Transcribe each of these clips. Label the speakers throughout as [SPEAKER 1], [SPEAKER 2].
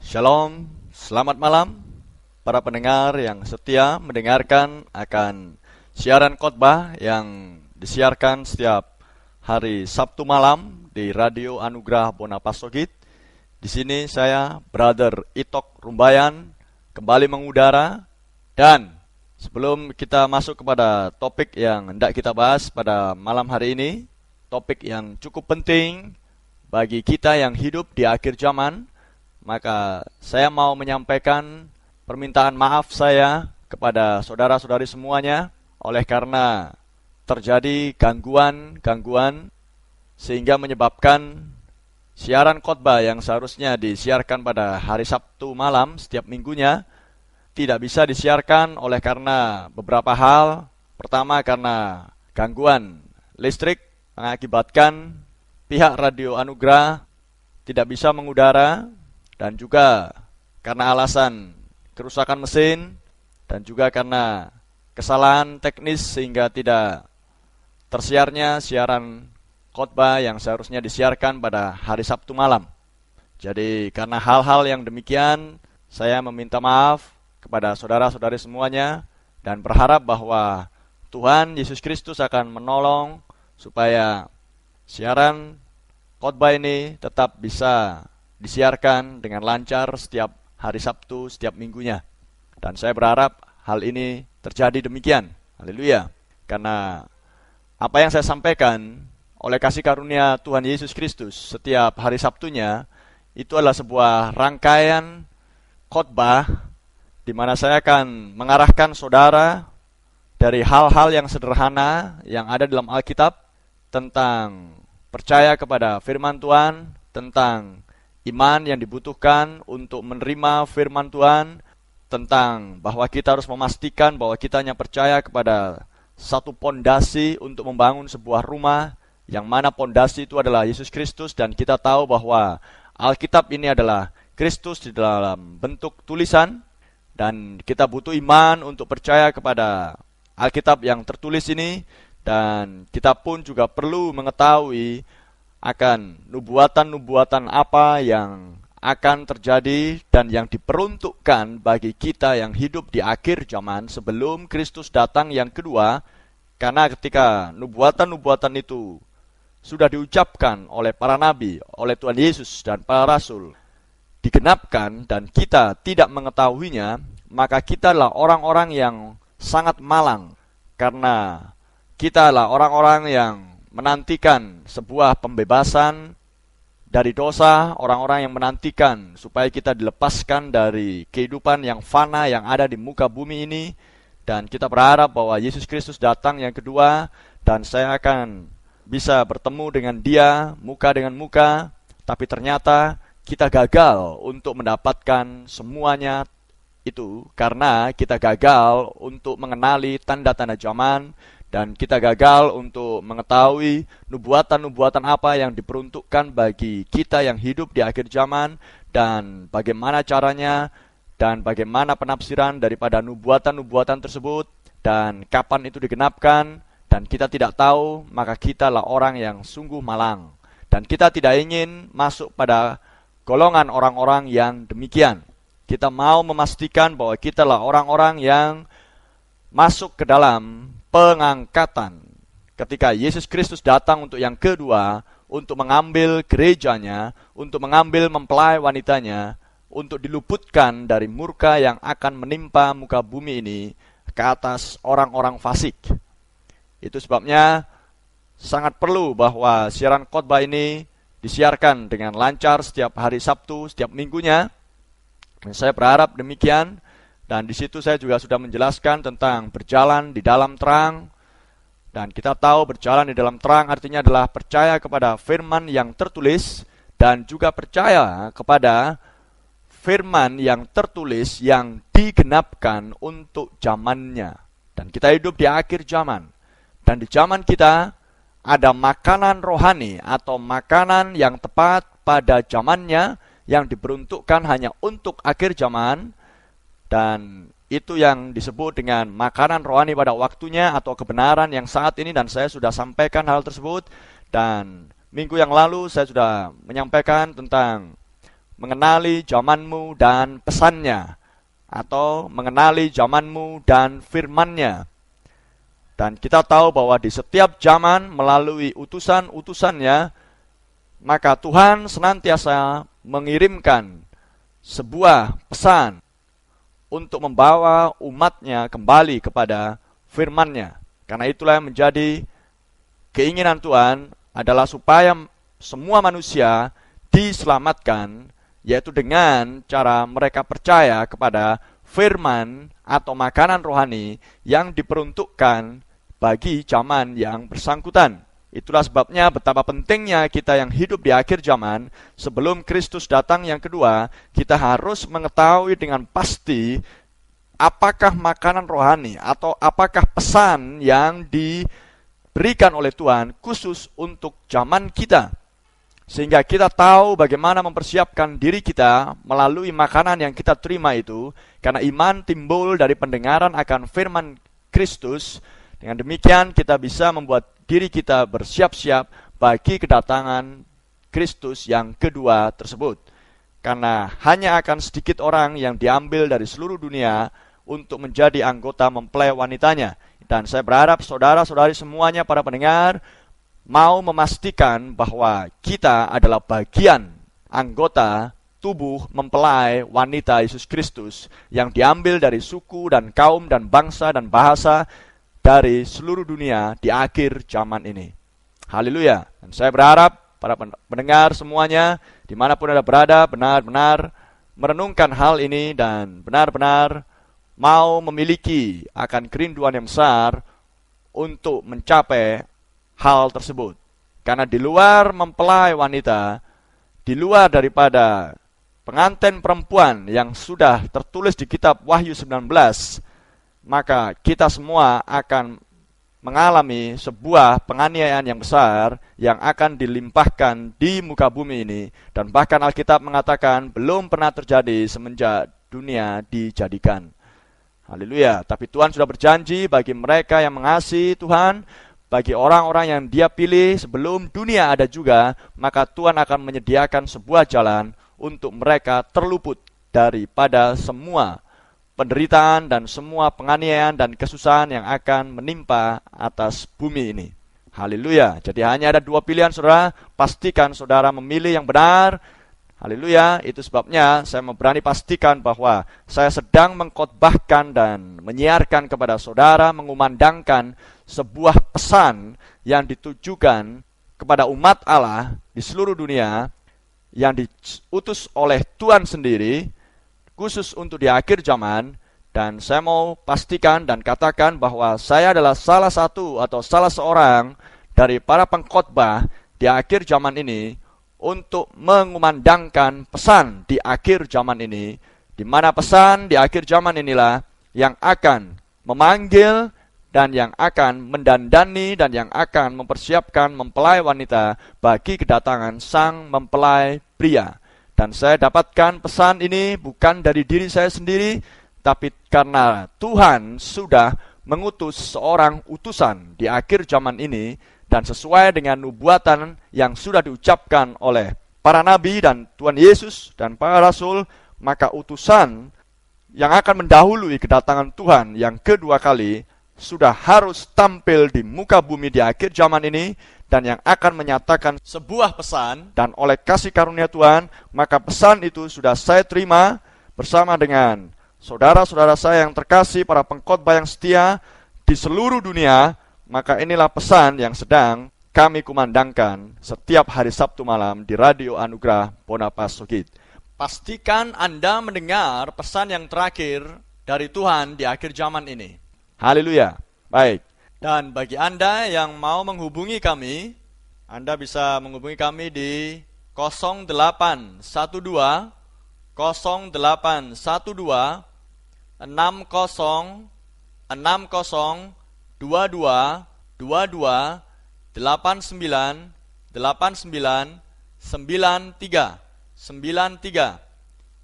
[SPEAKER 1] Shalom, selamat malam para pendengar yang setia mendengarkan akan siaran khotbah yang disiarkan setiap hari Sabtu malam di Radio Anugerah Bonapasogit. Di sini saya, Brother Itok Rumbayan, kembali mengudara. Dan sebelum kita masuk kepada topik yang hendak kita bahas pada malam hari ini, topik yang cukup penting bagi kita yang hidup di akhir zaman, maka saya mau menyampaikan permintaan maaf saya kepada saudara-saudari semuanya oleh karena terjadi gangguan sehingga menyebabkan siaran khotbah yang seharusnya disiarkan pada hari Sabtu malam setiap minggunya tidak bisa disiarkan oleh karena beberapa hal. Pertama, karena gangguan listrik mengakibatkan pihak Radio Anugerah tidak bisa mengudara, dan juga karena alasan kerusakan mesin, dan juga karena kesalahan teknis sehingga tidak tersiarnya siaran khotbah yang seharusnya disiarkan pada hari Sabtu malam. Jadi karena hal-hal yang demikian, saya meminta maaf kepada saudara-saudari semuanya dan berharap bahwa Tuhan Yesus Kristus akan menolong supaya siaran khotbah ini tetap bisa disiarkan dengan lancar setiap hari Sabtu, setiap minggunya. Dan saya berharap hal ini terjadi demikian. Haleluya. Karena apa yang saya sampaikan oleh kasih karunia Tuhan Yesus Kristus setiap hari Sabtunya, itu adalah sebuah rangkaian khotbah di mana saya akan mengarahkan saudara dari hal-hal yang sederhana yang ada dalam Alkitab tentang percaya kepada firman Tuhan, tentang iman yang dibutuhkan untuk menerima firman Tuhan, tentang bahwa kita harus memastikan bahwa kita hanya percaya kepada satu pondasi untuk membangun sebuah rumah, yang mana pondasi itu adalah Yesus Kristus, dan kita tahu bahwa Alkitab ini adalah Kristus di dalam bentuk tulisan, dan kita butuh iman untuk percaya kepada Alkitab yang tertulis ini, dan kita pun juga perlu mengetahui akan nubuatan-nubuatan apa yang akan terjadi dan yang diperuntukkan bagi kita yang hidup di akhir zaman sebelum Kristus datang yang kedua. Karena ketika nubuatan-nubuatan itu sudah diucapkan oleh para nabi, oleh Tuhan Yesus dan para rasul, digenapkan dan kita tidak mengetahuinya, maka kita adalah orang-orang yang sangat malang, karena kita adalah orang-orang yang menantikan sebuah pembebasan dari dosa, orang-orang yang menantikan supaya kita dilepaskan dari kehidupan yang fana yang ada di muka bumi ini. Dan kita berharap bahwa Yesus Kristus datang yang kedua, dan saya akan bisa bertemu dengan dia muka dengan muka. Tapi ternyata kita gagal untuk mendapatkan semuanya itu karena kita gagal untuk mengenali tanda-tanda zaman, dan kita gagal untuk mengetahui nubuatan-nubuatan apa yang diperuntukkan bagi kita yang hidup di akhir zaman, dan bagaimana caranya, dan bagaimana penafsiran daripada nubuatan-nubuatan tersebut, dan kapan itu digenapkan, dan kita tidak tahu, maka kita lah orang yang sungguh malang. Dan kita tidak ingin masuk pada golongan orang-orang yang demikian. Kita mau memastikan bahwa kita lah orang-orang yang masuk ke dalam pengangkatan ketika Yesus Kristus datang untuk yang kedua, untuk mengambil gerejanya, untuk mengambil mempelai wanitanya, untuk diluputkan dari murka yang akan menimpa muka bumi ini ke atas orang-orang fasik. Itu sebabnya sangat perlu bahwa siaran khotbah ini disiarkan dengan lancar setiap hari Sabtu, setiap minggunya. Dan saya berharap demikian. Dan di situ saya juga sudah menjelaskan tentang berjalan di dalam terang. Dan kita tahu berjalan di dalam terang artinya adalah percaya kepada firman yang tertulis, dan juga percaya kepada firman yang tertulis yang digenapkan untuk zamannya. Dan kita hidup di akhir zaman. Dan di zaman kita ada makanan rohani atau makanan yang tepat pada zamannya, yang diperuntukkan hanya untuk akhir zaman. Dan itu yang disebut dengan makanan rohani pada waktunya atau kebenaran yang saat ini, dan saya sudah sampaikan hal tersebut. Dan minggu yang lalu saya sudah menyampaikan tentang mengenali zamanmu dan pesannya, atau mengenali zamanmu dan firman-Nya. Dan kita tahu bahwa di setiap zaman melalui utusan-utusannya, maka Tuhan senantiasa mengirimkan sebuah pesan untuk membawa umatnya kembali kepada firman-Nya. Karena itulah yang menjadi keinginan Tuhan adalah supaya semua manusia diselamatkan, yaitu dengan cara mereka percaya kepada firman atau makanan rohani yang diperuntukkan bagi zaman yang bersangkutan. Itulah sebabnya betapa pentingnya kita yang hidup di akhir zaman, sebelum Kristus datang yang kedua, kita harus mengetahui dengan pasti apakah makanan rohani atau apakah pesan yang diberikan oleh Tuhan khusus untuk zaman kita. Sehingga kita tahu bagaimana mempersiapkan diri kita melalui makanan yang kita terima itu, karena iman timbul dari pendengaran akan firman Kristus. Dengan demikian kita bisa membuat diri kita bersiap-siap bagi kedatangan Kristus yang kedua tersebut. Karena hanya akan sedikit orang yang diambil dari seluruh dunia untuk menjadi anggota mempelai wanitanya. Dan saya berharap saudara-saudari semuanya, para pendengar, mau memastikan bahwa kita adalah bagian anggota tubuh mempelai wanita Yesus Kristus yang diambil dari suku dan kaum dan bangsa dan bahasa dari seluruh dunia di akhir zaman ini. Haleluya. Dan saya berharap para pendengar semuanya, dimanapun Anda berada, benar-benar merenungkan hal ini dan benar-benar mau memiliki akan kerinduan yang besar untuk mencapai hal tersebut. Karena di luar mempelai wanita, di luar daripada pengantin perempuan yang sudah tertulis di kitab Wahyu 19, maka kita semua akan mengalami sebuah penganiayaan yang besar yang akan dilimpahkan di muka bumi ini. Dan bahkan Alkitab mengatakan belum pernah terjadi semenjak dunia dijadikan. Haleluya. Tapi Tuhan sudah berjanji bagi mereka yang mengasihi Tuhan, bagi orang-orang yang Dia pilih sebelum dunia ada juga, maka Tuhan akan menyediakan sebuah jalan untuk mereka terluput daripada semua penderitaan dan semua penganiayaan dan kesusahan yang akan menimpa atas bumi ini. Haleluya. Jadi hanya ada dua pilihan, saudara. Pastikan saudara memilih yang benar. Haleluya. Itu sebabnya saya berani pastikan bahwa saya sedang mengkhotbahkan dan menyiarkan kepada saudara, mengumandangkan sebuah pesan yang ditujukan kepada umat Allah di seluruh dunia, yang diutus oleh Tuhan sendiri khusus untuk di akhir zaman. Dan saya mau pastikan dan katakan bahwa saya adalah salah satu atau salah seorang dari para pengkhotbah di akhir zaman ini untuk mengumandangkan pesan di akhir zaman ini, di mana pesan di akhir zaman inilah yang akan memanggil dan yang akan mendandani dan yang akan mempersiapkan mempelai wanita bagi kedatangan sang mempelai pria. Dan saya dapatkan pesan ini bukan dari diri saya sendiri, tapi karena Tuhan sudah mengutus seorang utusan di akhir zaman ini, dan sesuai dengan nubuatan yang sudah diucapkan oleh para nabi dan Tuhan Yesus dan para rasul, maka utusan yang akan mendahului kedatangan Tuhan yang kedua kali sudah harus tampil di muka bumi di akhir zaman ini, dan yang akan menyatakan sebuah pesan. Dan oleh kasih karunia Tuhan, maka pesan itu sudah saya terima bersama dengan saudara-saudara saya yang terkasih, para pengkhotbah yang setia di seluruh dunia. Maka inilah pesan yang sedang kami kumandangkan setiap hari Sabtu malam di Radio Anugerah Bonapas Sogit. Pastikan Anda mendengar pesan yang terakhir dari Tuhan di akhir zaman ini. Haleluya. Baik. Dan bagi Anda yang mau menghubungi kami, Anda bisa menghubungi kami di 0812 0812 60 60 22 22 89 89 93 93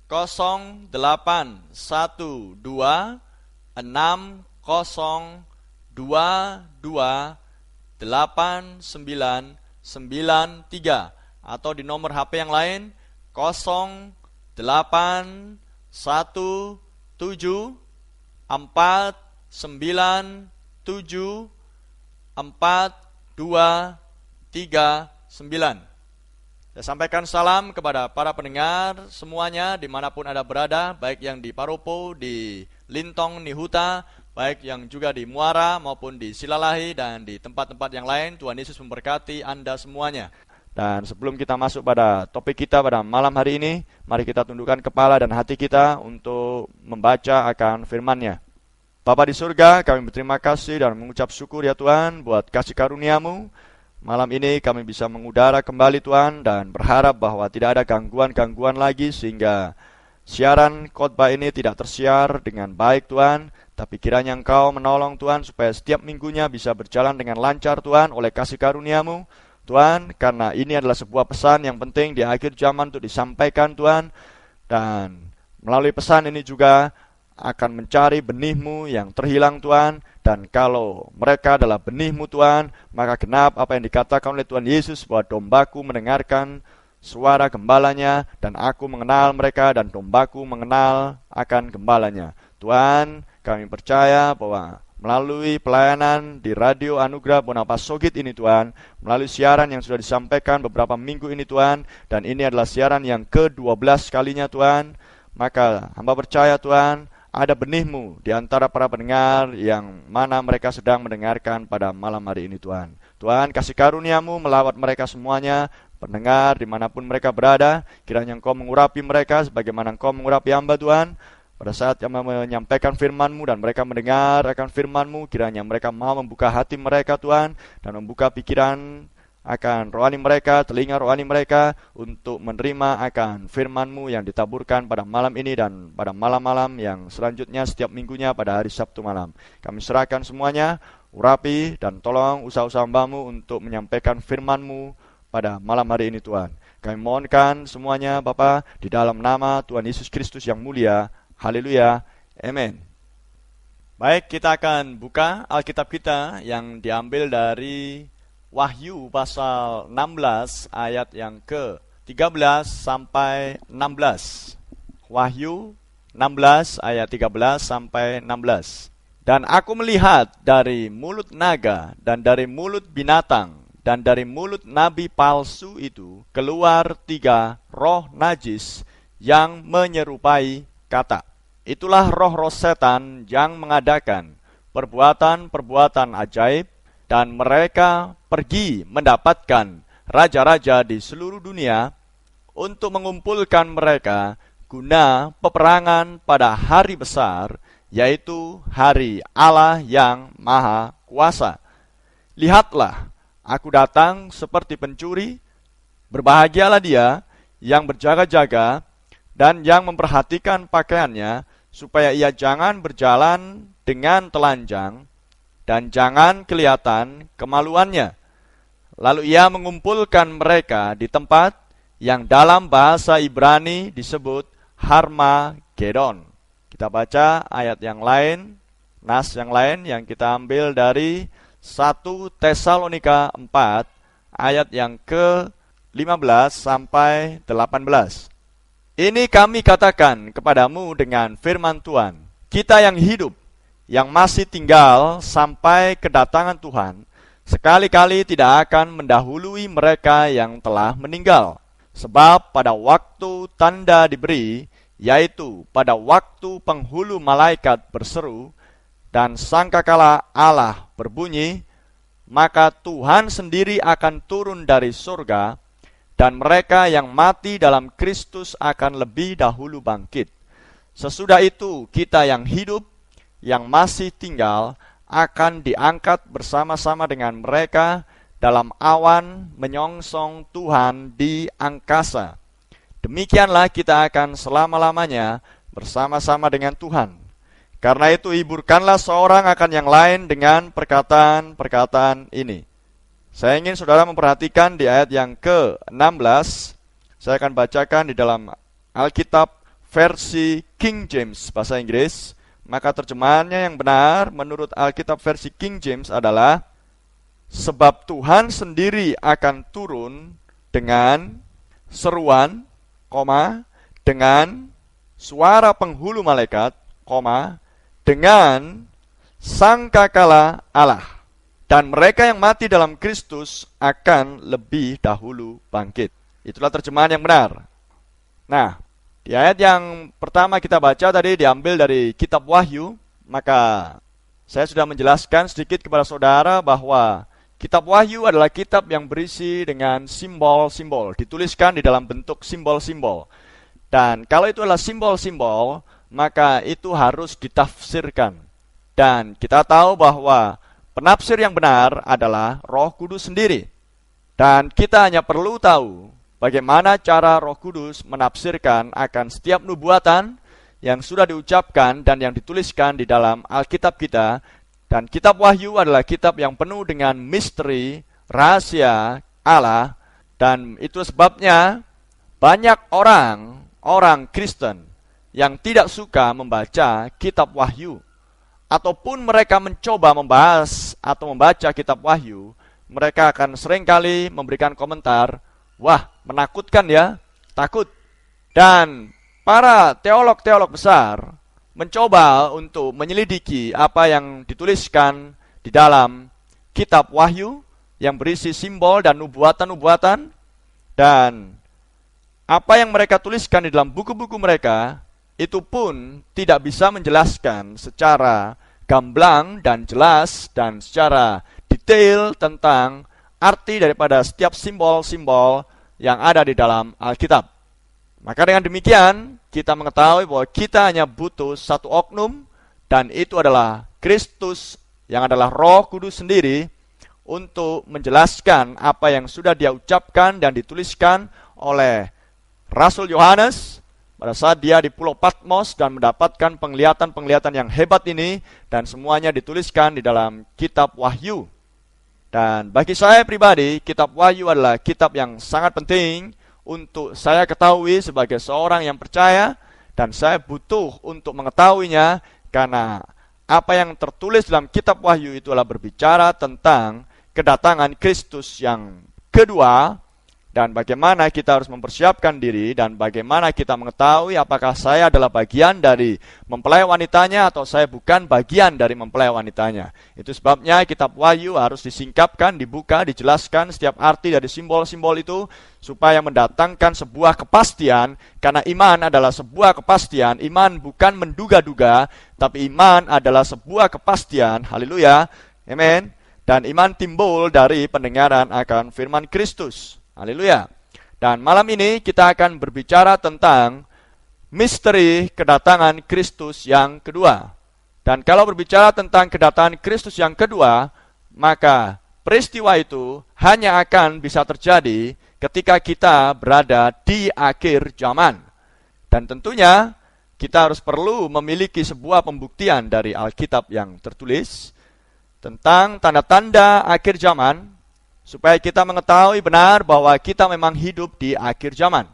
[SPEAKER 1] 0812 60 228993, atau di nomor HP yang lain 0812 8, 1, 7, 4, 9, 7, 4, 2, 3, 9. Saya sampaikan salam kepada para pendengar semuanya dimanapun Anda berada, baik yang di Paropo, di Lintong, Nihuta, baik yang juga di Muara maupun di Silalahi dan di tempat-tempat yang lain. Tuhan Yesus memberkati Anda semuanya. Dan sebelum kita masuk pada topik kita pada malam hari ini, mari kita tundukkan kepala dan hati kita untuk membaca akan firman-Nya. Bapa di surga, kami berterima kasih dan mengucap syukur ya Tuhan buat kasih karunia-Mu. Malam ini kami bisa mengudara kembali Tuhan dan berharap bahwa tidak ada gangguan-gangguan lagi sehingga siaran khotbah ini tidak tersiar dengan baik Tuhan. Tapi kiranya Engkau menolong Tuhan supaya setiap minggunya bisa berjalan dengan lancar Tuhan oleh kasih karunia-Mu. Tuhan, karena ini adalah sebuah pesan yang penting di akhir zaman untuk disampaikan Tuhan. Dan melalui pesan ini juga akan mencari benih-Mu yang terhilang Tuhan. Dan kalau mereka adalah benih-Mu Tuhan, maka genap apa yang dikatakan oleh Tuhan Yesus bahwa dombaku mendengarkan suara gembalanya dan aku mengenal mereka dan dombaku mengenal akan gembalanya. Tuhan, kami percaya bahwa melalui pelayanan di Radio Anugerah Bonaparte Sogit ini Tuhan, melalui siaran yang sudah disampaikan beberapa minggu ini Tuhan, dan ini adalah siaran yang ke-12 kalinya Tuhan, maka hamba percaya Tuhan, ada benih-Mu di antara para pendengar yang mana mereka sedang mendengarkan pada malam hari ini Tuhan. Tuhan, kasih karunia-Mu melawat mereka semuanya, pendengar dimanapun mereka berada, kiranya Engkau mengurapi mereka sebagaimana Engkau mengurapi hamba Tuhan. Pada saat yang menyampaikan firman-Mu dan mereka mendengar akan firman-Mu, kiranya mereka mau membuka hati mereka Tuhan, dan membuka pikiran akan rohani mereka, telinga rohani mereka, untuk menerima akan firman-Mu yang ditaburkan pada malam ini dan pada malam-malam yang selanjutnya setiap minggunya pada hari Sabtu malam. Kami serahkan semuanya, urapi dan tolong usaha-usaha hamba-Mu untuk menyampaikan firman-Mu pada malam hari ini Tuhan. Kami mohonkan semuanya Bapa di dalam nama Tuhan Yesus Kristus yang mulia. Haleluya, amin. Baik, kita akan buka Alkitab kita yang diambil dari Wahyu pasal 16 ayat yang ke-13 sampai 16. Wahyu 16 ayat 13 sampai 16. Dan aku melihat dari mulut naga dan dari mulut binatang dan dari mulut nabi palsu itu keluar 3 roh najis yang menyerupai kata. Itulah roh-roh setan yang mengadakan perbuatan-perbuatan ajaib, dan mereka pergi mendapatkan raja-raja di seluruh dunia untuk mengumpulkan mereka guna peperangan pada hari besar, yaitu hari Allah yang Maha Kuasa. Lihatlah, aku datang seperti pencuri, berbahagialah dia yang berjaga-jaga dan yang memperhatikan pakaiannya, supaya ia jangan berjalan dengan telanjang dan jangan kelihatan kemaluannya. Lalu ia mengumpulkan mereka di tempat yang dalam bahasa Ibrani disebut Harmagedon. Kita baca ayat yang lain, nas yang lain yang kita ambil dari 1 Tesalonika 4 ayat yang ke-15 sampai 18. Ini kami katakan kepadamu dengan firman Tuhan, kita yang hidup, yang masih tinggal sampai kedatangan Tuhan, sekali-kali tidak akan mendahului mereka yang telah meninggal. Sebab pada waktu tanda diberi, yaitu pada waktu penghulu malaikat berseru, dan sangkakala Allah berbunyi, maka Tuhan sendiri akan turun dari surga, dan mereka yang mati dalam Kristus akan lebih dahulu bangkit. Sesudah itu kita yang hidup, yang masih tinggal, akan diangkat bersama-sama dengan mereka dalam awan menyongsong Tuhan di angkasa. Demikianlah kita akan selama-lamanya bersama-sama dengan Tuhan. Karena itu hiburkanlah seorang akan yang lain dengan perkataan-perkataan ini. Saya ingin saudara memperhatikan di ayat yang ke-16. Saya akan bacakan di dalam Alkitab versi King James bahasa Inggris. Maka terjemahannya yang benar menurut Alkitab versi King James adalah, sebab Tuhan sendiri akan turun dengan seruan, dengan suara penghulu malaikat, dengan sangkakala Allah. Dan mereka yang mati dalam Kristus akan lebih dahulu bangkit. Itulah terjemahan yang benar. Nah, di ayat yang pertama kita baca tadi diambil dari kitab Wahyu, maka saya sudah menjelaskan sedikit kepada saudara bahwa kitab Wahyu adalah kitab yang berisi dengan simbol-simbol, dituliskan di dalam bentuk simbol-simbol. Dan kalau itu adalah simbol-simbol, maka itu harus ditafsirkan. Dan kita tahu bahwa penafsir yang benar adalah Roh Kudus sendiri. Dan kita hanya perlu tahu bagaimana cara Roh Kudus menafsirkan akan setiap nubuatan yang sudah diucapkan dan yang dituliskan di dalam Alkitab kita. Dan kitab Wahyu adalah kitab yang penuh dengan misteri, rahasia Allah. Dan itu sebabnya banyak orang Kristen yang tidak suka membaca kitab Wahyu. Ataupun mereka mencoba membahas atau membaca kitab Wahyu, mereka akan seringkali memberikan komentar, wah, menakutkan ya, takut. Dan para teolog-teolog besar mencoba untuk menyelidiki apa yang dituliskan di dalam kitab Wahyu yang berisi simbol dan nubuatan-nubuatan. Dan apa yang mereka tuliskan di dalam buku-buku mereka, itu pun tidak bisa menjelaskan secara gamblang dan jelas dan secara detail tentang arti daripada setiap simbol-simbol yang ada di dalam Alkitab. Maka dengan demikian, kita mengetahui bahwa kita hanya butuh satu oknum, dan itu adalah Kristus yang adalah Roh Kudus sendiri untuk menjelaskan apa yang sudah dia ucapkan dan dituliskan oleh Rasul Yohanes pada saat dia di Pulau Patmos dan mendapatkan penglihatan-penglihatan yang hebat ini, dan semuanya dituliskan di dalam kitab Wahyu. Dan bagi saya pribadi, kitab Wahyu adalah kitab yang sangat penting untuk saya ketahui sebagai seorang yang percaya, dan saya butuh untuk mengetahuinya karena apa yang tertulis dalam kitab Wahyu itu adalah berbicara tentang kedatangan Kristus yang kedua, dan bagaimana kita harus mempersiapkan diri, dan bagaimana kita mengetahui apakah saya adalah bagian dari mempelai wanitanya atau saya bukan bagian dari mempelai wanitanya. Itu sebabnya kitab Wahyu harus disingkapkan, dibuka, dijelaskan setiap arti dari simbol-simbol itu, supaya mendatangkan sebuah kepastian, karena iman adalah sebuah kepastian. Iman bukan menduga-duga, tapi iman adalah sebuah kepastian. Haleluya, amin. Dan iman timbul dari pendengaran akan firman Kristus. Haleluya. Dan malam ini kita akan berbicara tentang misteri kedatangan Kristus yang kedua. Dan kalau berbicara tentang kedatangan Kristus yang kedua, maka peristiwa itu hanya akan bisa terjadi ketika kita berada di akhir zaman. Dan tentunya kita harus perlu memiliki sebuah pembuktian dari Alkitab yang tertulis tentang tanda-tanda akhir zaman, supaya kita mengetahui benar bahwa kita memang hidup di akhir zaman.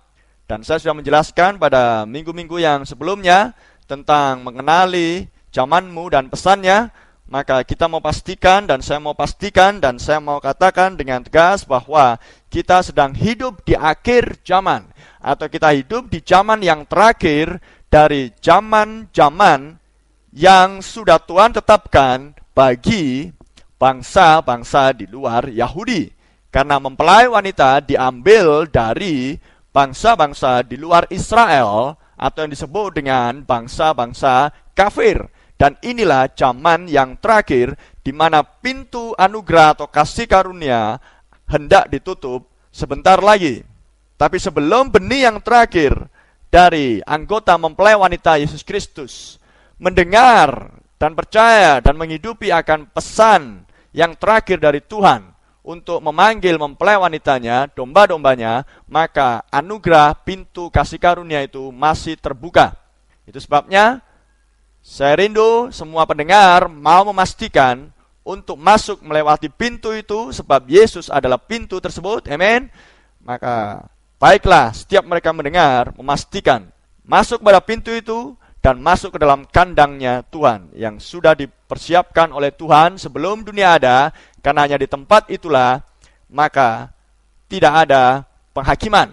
[SPEAKER 1] Dan saya sudah menjelaskan pada minggu-minggu yang sebelumnya tentang mengenali zamanmu dan pesannya. Maka kita mau pastikan, dan saya mau pastikan, dan saya mau katakan dengan tegas bahwa kita sedang hidup di akhir zaman, atau kita hidup di zaman yang terakhir dari zaman-zaman yang sudah Tuhan tetapkan bagi bangsa-bangsa di luar Yahudi. Karena mempelai wanita diambil dari bangsa-bangsa di luar Israel, atau yang disebut dengan bangsa-bangsa kafir. Dan inilah zaman yang terakhir di mana pintu anugerah atau kasih karunia hendak ditutup sebentar lagi. Tapi sebelum benih yang terakhir dari anggota mempelai wanita Yesus Kristus mendengar dan percaya dan menghidupi akan pesan yang terakhir dari Tuhan untuk memanggil mempelai wanitanya, domba-dombanya, maka anugerah pintu kasih karunia itu masih terbuka. Itu sebabnya saya rindu semua pendengar mau memastikan untuk masuk melewati pintu itu, sebab Yesus adalah pintu tersebut. Amin. Maka baiklah setiap mereka mendengar, memastikan masuk pada pintu itu dan masuk ke dalam kandangnya Tuhan yang sudah dipersiapkan oleh Tuhan sebelum dunia ada, karena hanya di tempat itulah maka tidak ada penghakiman.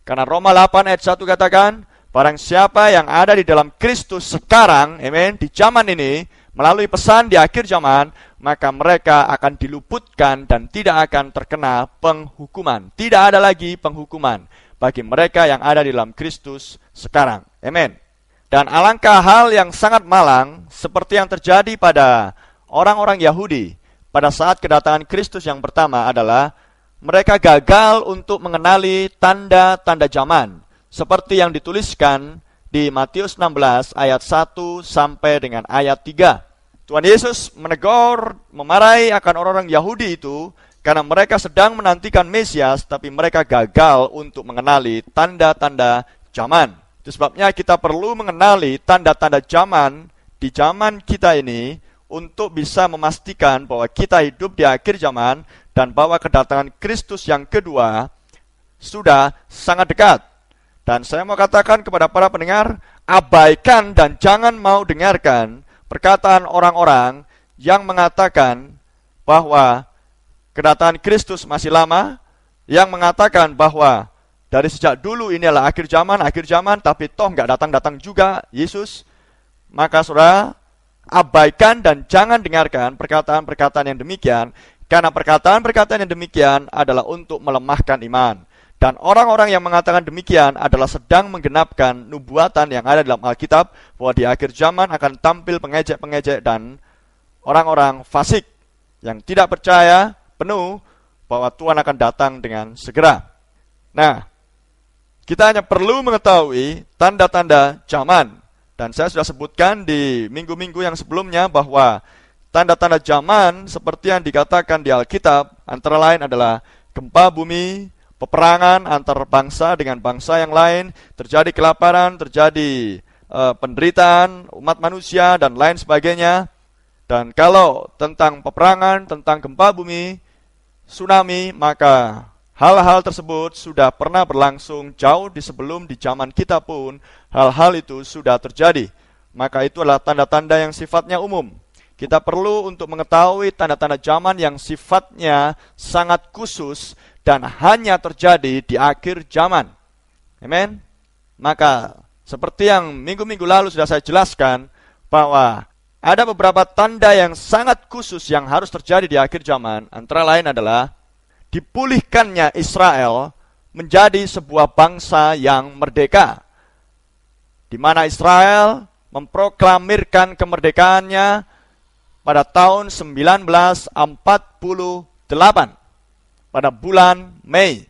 [SPEAKER 1] Karena Roma 8 ayat 1 katakan, Barang siapa yang ada di dalam Kristus sekarang, amen, di zaman ini, melalui pesan di akhir zaman, maka mereka akan diluputkan dan tidak akan terkena penghukuman. Tidak ada lagi penghukuman bagi mereka yang ada di dalam Kristus sekarang. Amen. Dan alangkah hal yang sangat malang, seperti yang terjadi pada orang-orang Yahudi pada saat kedatangan Kristus yang pertama adalah mereka gagal untuk mengenali tanda-tanda zaman, seperti yang dituliskan di Matius 16 ayat 1 sampai dengan ayat 3. Tuhan Yesus menegur, memarahi akan orang-orang Yahudi itu karena mereka sedang menantikan Mesias, tapi mereka gagal untuk mengenali tanda-tanda zaman. Itu sebabnya kita perlu mengenali tanda-tanda zaman di zaman kita ini untuk bisa memastikan bahwa kita hidup di akhir zaman dan bahwa kedatangan Kristus yang kedua sudah sangat dekat. Dan saya mau katakan kepada para pendengar, abaikan dan jangan mau dengarkan perkataan orang-orang yang mengatakan bahwa kedatangan Kristus masih lama, yang mengatakan bahwa dari sejak dulu ini adalah akhir zaman, tapi toh nggak datang-datang juga Yesus. Maka saudara, abaikan dan jangan dengarkan perkataan-perkataan yang demikian, karena perkataan-perkataan yang demikian adalah untuk melemahkan iman. Dan orang-orang yang mengatakan demikian adalah sedang menggenapkan nubuatan yang ada dalam Alkitab, bahwa di akhir zaman akan tampil pengejek-pengejek dan orang-orang fasik yang tidak percaya penuh bahwa Tuhan akan datang dengan segera. Nah, kita hanya perlu mengetahui tanda-tanda zaman. Dan saya sudah sebutkan di minggu-minggu yang sebelumnya bahwa tanda-tanda zaman seperti yang dikatakan di Alkitab antara lain adalah gempa bumi, peperangan antar bangsa dengan bangsa yang lain, terjadi kelaparan, terjadi penderitaan umat manusia dan lain sebagainya. Dan kalau tentang peperangan, tentang gempa bumi, tsunami, maka hal-hal tersebut sudah pernah berlangsung jauh sebelum di zaman kita pun hal-hal itu sudah terjadi. Maka itu adalah tanda-tanda yang sifatnya umum. Kita perlu untuk mengetahui tanda-tanda zaman yang sifatnya sangat khusus dan hanya terjadi di akhir zaman. Amen. Maka seperti yang minggu-minggu lalu sudah saya jelaskan bahwa ada beberapa tanda yang sangat khusus yang harus terjadi di akhir zaman. Antara lain adalah dipulihkannya Israel menjadi sebuah bangsa yang merdeka, di mana Israel memproklamirkan kemerdekaannya pada tahun 1948 pada bulan Mei.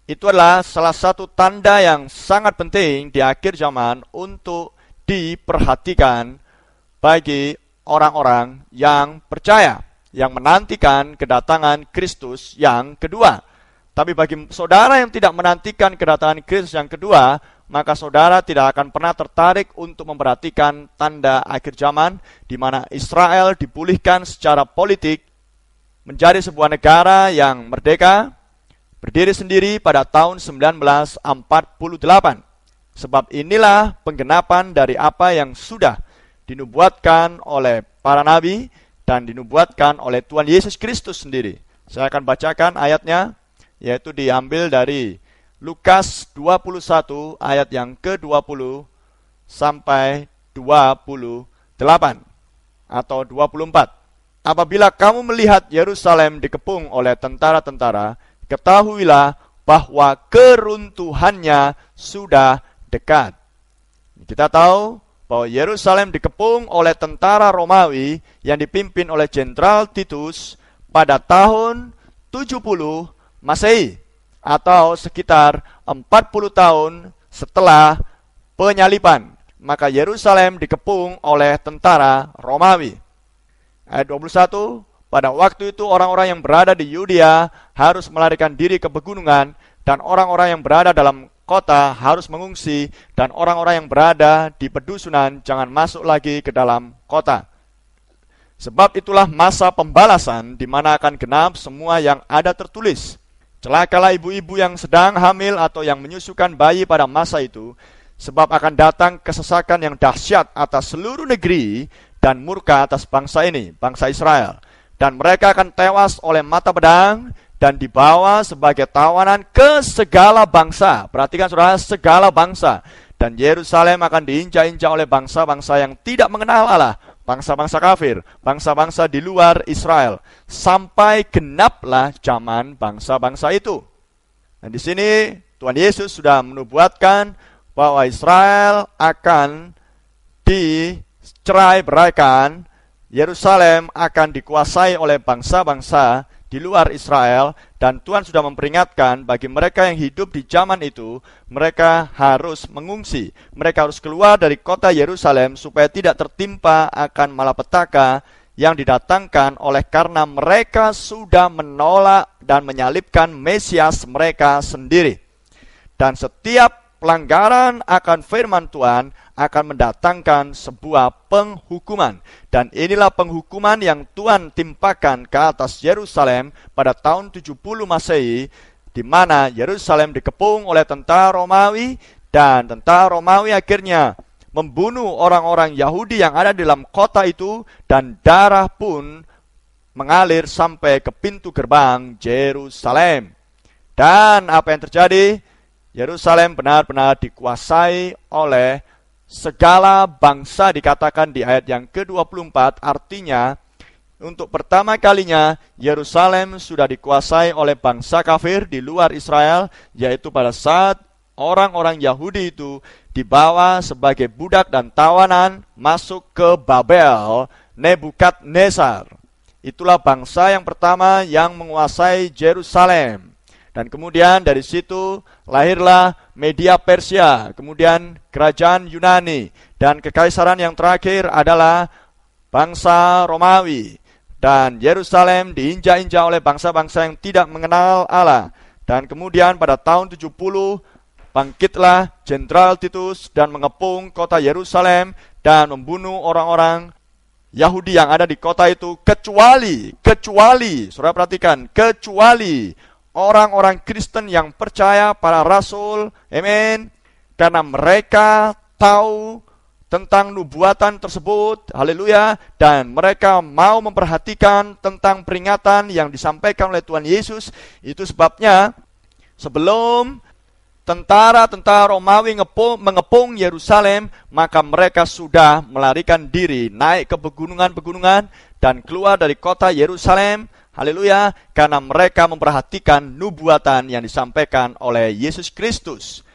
[SPEAKER 1] Itu adalah salah satu tanda yang sangat penting di akhir zaman untuk diperhatikan bagi orang-orang yang percaya, yang menantikan kedatangan Kristus yang kedua. Tapi bagi saudara yang tidak menantikan kedatangan Kristus yang kedua, maka saudara tidak akan pernah tertarik untuk memperhatikan tanda akhir zaman, di mana Israel dipulihkan secara politik menjadi sebuah negara yang merdeka, berdiri sendiri pada tahun 1948. Sebab inilah penggenapan dari apa yang sudah dinubuatkan oleh para nabi dan dinubuatkan oleh Tuhan Yesus Kristus sendiri. Saya akan bacakan ayatnya, yaitu diambil dari Lukas 21 ayat yang ke-20 sampai 28 atau 24. Apabila kamu melihat Yerusalem dikepung oleh tentara-tentara, ketahuilah bahwa keruntuhannya sudah dekat. Kita tahu bahwa Yerusalem dikepung oleh tentara Romawi yang dipimpin oleh Jenderal Titus pada tahun 70 Masehi, atau sekitar 40 tahun setelah penyaliban. Maka Yerusalem dikepung oleh tentara Romawi. Ayat 21, pada waktu itu orang-orang yang berada di Yudea harus melarikan diri ke pegunungan, dan orang-orang yang berada dalam kota harus mengungsi, dan orang-orang yang berada di pedusunan jangan masuk lagi ke dalam kota. Sebab itulah masa pembalasan di mana akan genap semua yang ada tertulis. Celakalah ibu-ibu yang sedang hamil atau yang menyusukan bayi pada masa itu, sebab akan datang kesesakan yang dahsyat atas seluruh negeri dan murka atas bangsa ini, bangsa Israel. Dan mereka akan tewas oleh mata pedang dan dibawa sebagai tawanan ke segala bangsa. Perhatikan saudara, segala bangsa. dan Yerusalem akan diinjak-injak oleh bangsa-bangsa yang tidak mengenal Allah, bangsa-bangsa kafir, bangsa-bangsa di luar Israel, sampai genaplah zaman bangsa-bangsa itu. Dan di sini Tuhan Yesus sudah menubuatkan bahwa Israel akan dicerai-beraikan, Yerusalem akan dikuasai oleh bangsa-bangsa di luar Israel, dan Tuhan sudah memperingatkan bagi mereka yang hidup di zaman itu, mereka harus mengungsi. Mereka harus keluar dari kota Yerusalem supaya tidak tertimpa akan malapetaka yang didatangkan oleh karena mereka sudah menolak dan menyalibkan Mesias mereka sendiri. Dan setiap pelanggaran akan firman Tuhan akan mendatangkan sebuah penghukuman. Dan inilah penghukuman yang Tuhan timpakan ke atas Yerusalem pada tahun 70 Masehi, di mana Yerusalem dikepung oleh tentara Romawi, dan tentara Romawi akhirnya membunuh orang-orang Yahudi yang ada di dalam kota itu, dan darah pun mengalir sampai ke pintu gerbang Yerusalem. Dan apa yang terjadi? Yerusalem benar-benar dikuasai oleh segala bangsa, dikatakan di ayat yang ke-24, artinya untuk pertama kalinya Yerusalem sudah dikuasai oleh bangsa kafir di luar Israel, yaitu pada saat orang-orang Yahudi itu dibawa sebagai budak dan tawanan masuk ke Babel, Nebukadnezar. Itulah bangsa yang pertama yang menguasai Yerusalem. Dan kemudian dari situ lahirlah Media Persia, kemudian kerajaan Yunani, dan kekaisaran yang terakhir adalah bangsa Romawi. Dan Yerusalem diinjak-injak oleh bangsa-bangsa yang tidak mengenal Allah. Dan kemudian pada tahun 70 bangkitlah Jenderal Titus dan mengepung kota Yerusalem dan membunuh orang-orang Yahudi yang ada di kota itu, kecuali, saudara perhatikan, kecuali orang-orang Kristen yang percaya para rasul, amin, karena mereka tahu tentang nubuatan tersebut, haleluya, dan mereka mau memperhatikan tentang peringatan yang disampaikan oleh Tuhan Yesus. Itu sebabnya sebelum tentara-tentara Romawi mengepung Yerusalem, maka mereka sudah melarikan diri, naik ke pegunungan-pegunungan dan keluar dari kota Yerusalem, haleluya, karena mereka memperhatikan nubuatan yang disampaikan oleh Yesus Kristus.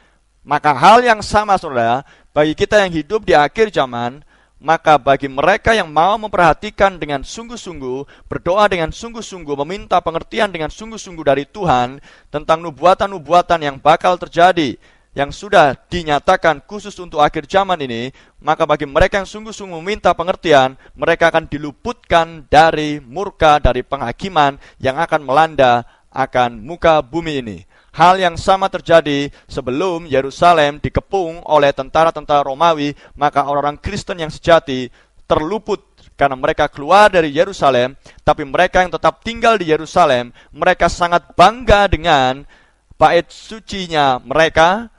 [SPEAKER 1] Maka hal yang sama, saudara, bagi kita yang hidup di akhir zaman, maka bagi mereka yang mau memperhatikan dengan sungguh-sungguh, berdoa dengan sungguh-sungguh, meminta pengertian dengan sungguh-sungguh dari Tuhan tentang nubuatan-nubuatan yang bakal terjadi, yang sudah dinyatakan khusus untuk akhir zaman ini, maka bagi mereka yang sungguh-sungguh meminta pengertian, mereka akan diluputkan dari murka, dari penghakiman yang akan melanda akan muka bumi ini. Hal yang sama terjadi sebelum Yerusalem dikepung oleh tentara-tentara Romawi, maka orang-orang Kristen yang sejati terluput karena mereka keluar dari Yerusalem, tapi mereka yang tetap tinggal di Yerusalem, mereka sangat bangga dengan bait sucinya mereka.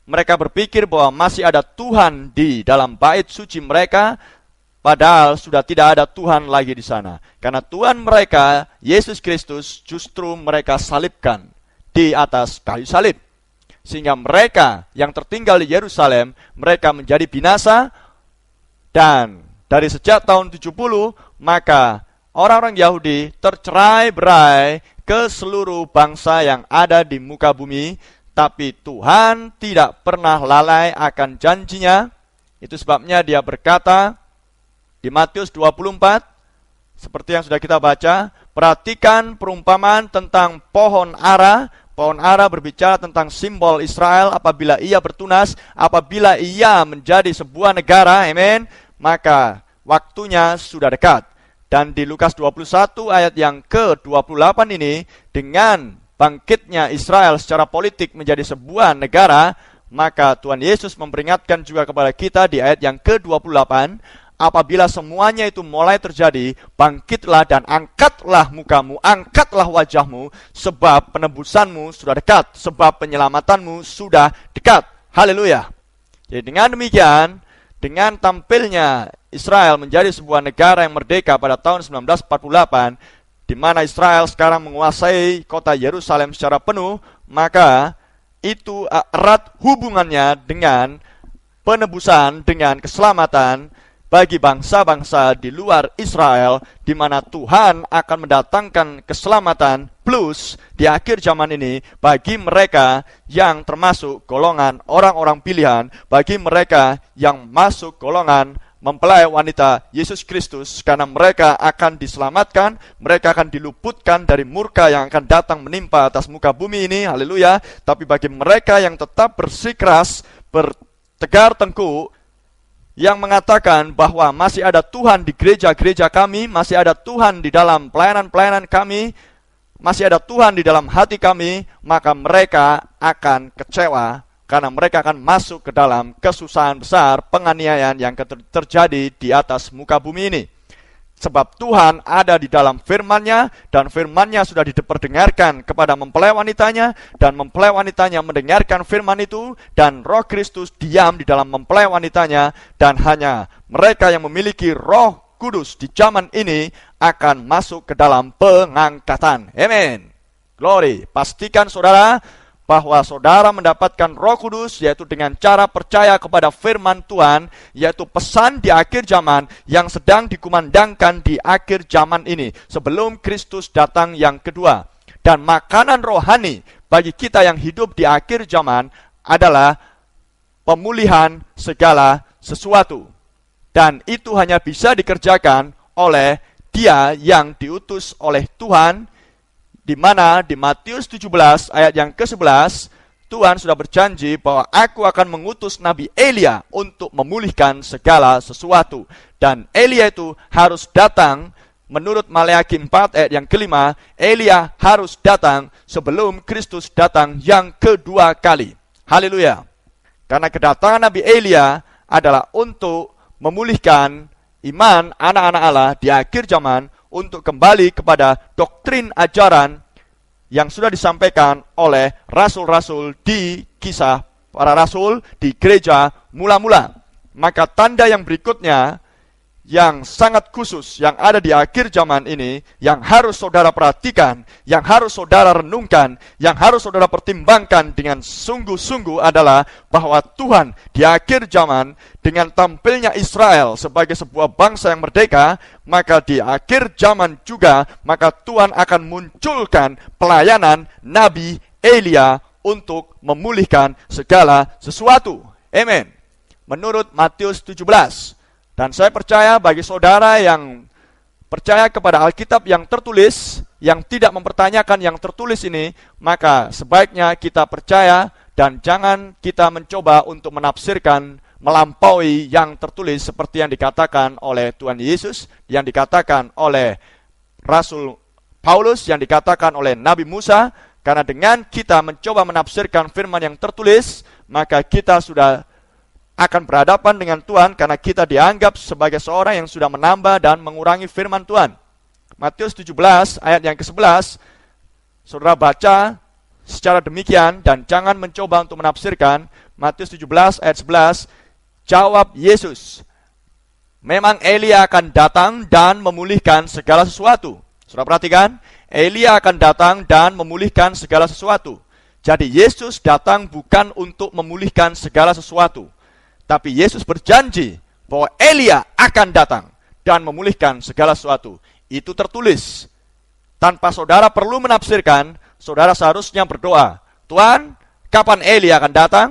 [SPEAKER 1] Mereka berpikir bahwa masih ada Tuhan di dalam bait suci mereka, padahal sudah tidak ada Tuhan lagi di sana. Karena Tuhan mereka, Yesus Kristus, justru mereka salibkan di atas kayu salib. Sehingga mereka yang tertinggal di Yerusalem, mereka menjadi binasa. Dan dari sejak tahun 70, maka orang-orang Yahudi tercerai-berai ke seluruh bangsa yang ada di muka bumi. Tapi Tuhan tidak pernah lalai akan janjinya. Itu sebabnya dia berkata di Matius 24, seperti yang sudah kita baca, perhatikan perumpamaan tentang pohon ara. Pohon ara berbicara tentang simbol Israel apabila ia bertunas, apabila ia menjadi sebuah negara, amin, maka waktunya sudah dekat. Dan di Lukas 21 ayat yang ke-28 ini, dengan bangkitnya Israel secara politik menjadi sebuah negara, maka Tuhan Yesus memperingatkan juga kepada kita di ayat yang ke-28, apabila semuanya itu mulai terjadi, bangkitlah dan angkatlah mukamu, angkatlah wajahmu, sebab penebusanmu sudah dekat, sebab penyelamatanmu sudah dekat. Haleluya. Jadi dengan demikian, dengan tampilnya Israel menjadi sebuah negara yang merdeka pada tahun 1948, di mana Israel sekarang menguasai kota Yerusalem secara penuh, maka itu erat hubungannya dengan penebusan, dengan keselamatan bagi bangsa-bangsa di luar Israel, di mana Tuhan akan mendatangkan keselamatan plus di akhir zaman ini bagi mereka yang termasuk golongan orang-orang pilihan, bagi mereka yang masuk golongan mempelai wanita Yesus Kristus, karena mereka akan diselamatkan, mereka akan diluputkan dari murka yang akan datang menimpa atas muka bumi ini, haleluya. Tapi bagi mereka yang tetap bersikeras, bertegar tengkuk, yang mengatakan bahwa masih ada Tuhan di gereja-gereja kami, masih ada Tuhan di dalam pelayanan-pelayanan kami, masih ada Tuhan di dalam hati kami, maka mereka akan kecewa, karena mereka akan masuk ke dalam kesusahan besar, penganiayaan yang terjadi di atas muka bumi ini. Sebab Tuhan ada di dalam firman-Nya, dan firman-Nya sudah diperdengarkan kepada mempelai wanitanya, dan mempelai wanitanya mendengarkan firman itu, dan Roh Kristus diam di dalam mempelai wanitanya, dan hanya mereka yang memiliki Roh Kudus di zaman ini akan masuk ke dalam pengangkatan. Amin. Glory. Pastikan saudara bahwa saudara mendapatkan Roh Kudus, yaitu dengan cara percaya kepada firman Tuhan, yaitu pesan di akhir zaman yang sedang dikumandangkan di akhir zaman ini, sebelum Kristus datang yang kedua. Dan makanan rohani bagi kita yang hidup di akhir zaman adalah pemulihan segala sesuatu. Dan itu hanya bisa dikerjakan oleh Dia yang diutus oleh Tuhan, di mana di Matius 17 ayat yang ke-11 Tuhan sudah berjanji bahwa aku akan mengutus Nabi Elia untuk memulihkan segala sesuatu. Dan Elia itu harus datang, menurut Maleakhi 4 ayat yang ke-5, Elia harus datang sebelum Kristus datang yang kedua kali. Haleluya. Karena kedatangan Nabi Elia adalah untuk memulihkan iman anak-anak Allah di akhir zaman, untuk kembali kepada doktrin ajaran yang sudah disampaikan oleh rasul-rasul di kisah para rasul di gereja mula-mula. Maka tanda yang berikutnya yang sangat khusus yang ada di akhir zaman ini, yang harus saudara perhatikan, yang harus saudara renungkan, yang harus saudara pertimbangkan dengan sungguh-sungguh adalah bahwa Tuhan di akhir zaman dengan tampilnya Israel sebagai sebuah bangsa yang merdeka, maka di akhir zaman juga maka Tuhan akan munculkan pelayanan Nabi Elia untuk memulihkan segala sesuatu. Amin. Menurut Matius 17. Dan saya percaya bagi saudara yang percaya kepada Alkitab yang tertulis, yang tidak mempertanyakan yang tertulis ini, maka sebaiknya kita percaya dan jangan kita mencoba untuk menafsirkan melampaui yang tertulis seperti yang dikatakan oleh Tuhan Yesus, yang dikatakan oleh Rasul Paulus, yang dikatakan oleh Nabi Musa. Karena dengan kita mencoba menafsirkan firman yang tertulis, maka kita sudah akan berhadapan dengan Tuhan, karena kita dianggap sebagai seorang yang sudah menambah dan mengurangi firman Tuhan. Matius 17 ayat yang ke-11, saudara baca secara demikian dan jangan mencoba untuk menafsirkan. Matius 17 ayat 11, jawab Yesus, memang Elia akan datang dan memulihkan segala sesuatu. Saudara perhatikan, Elia akan datang dan memulihkan segala sesuatu. Jadi Yesus datang bukan untuk memulihkan segala sesuatu, tapi Yesus berjanji bahwa Elia akan datang dan memulihkan segala sesuatu. Itu tertulis. Tanpa saudara perlu menafsirkan, saudara seharusnya berdoa, Tuhan, kapan Elia akan datang?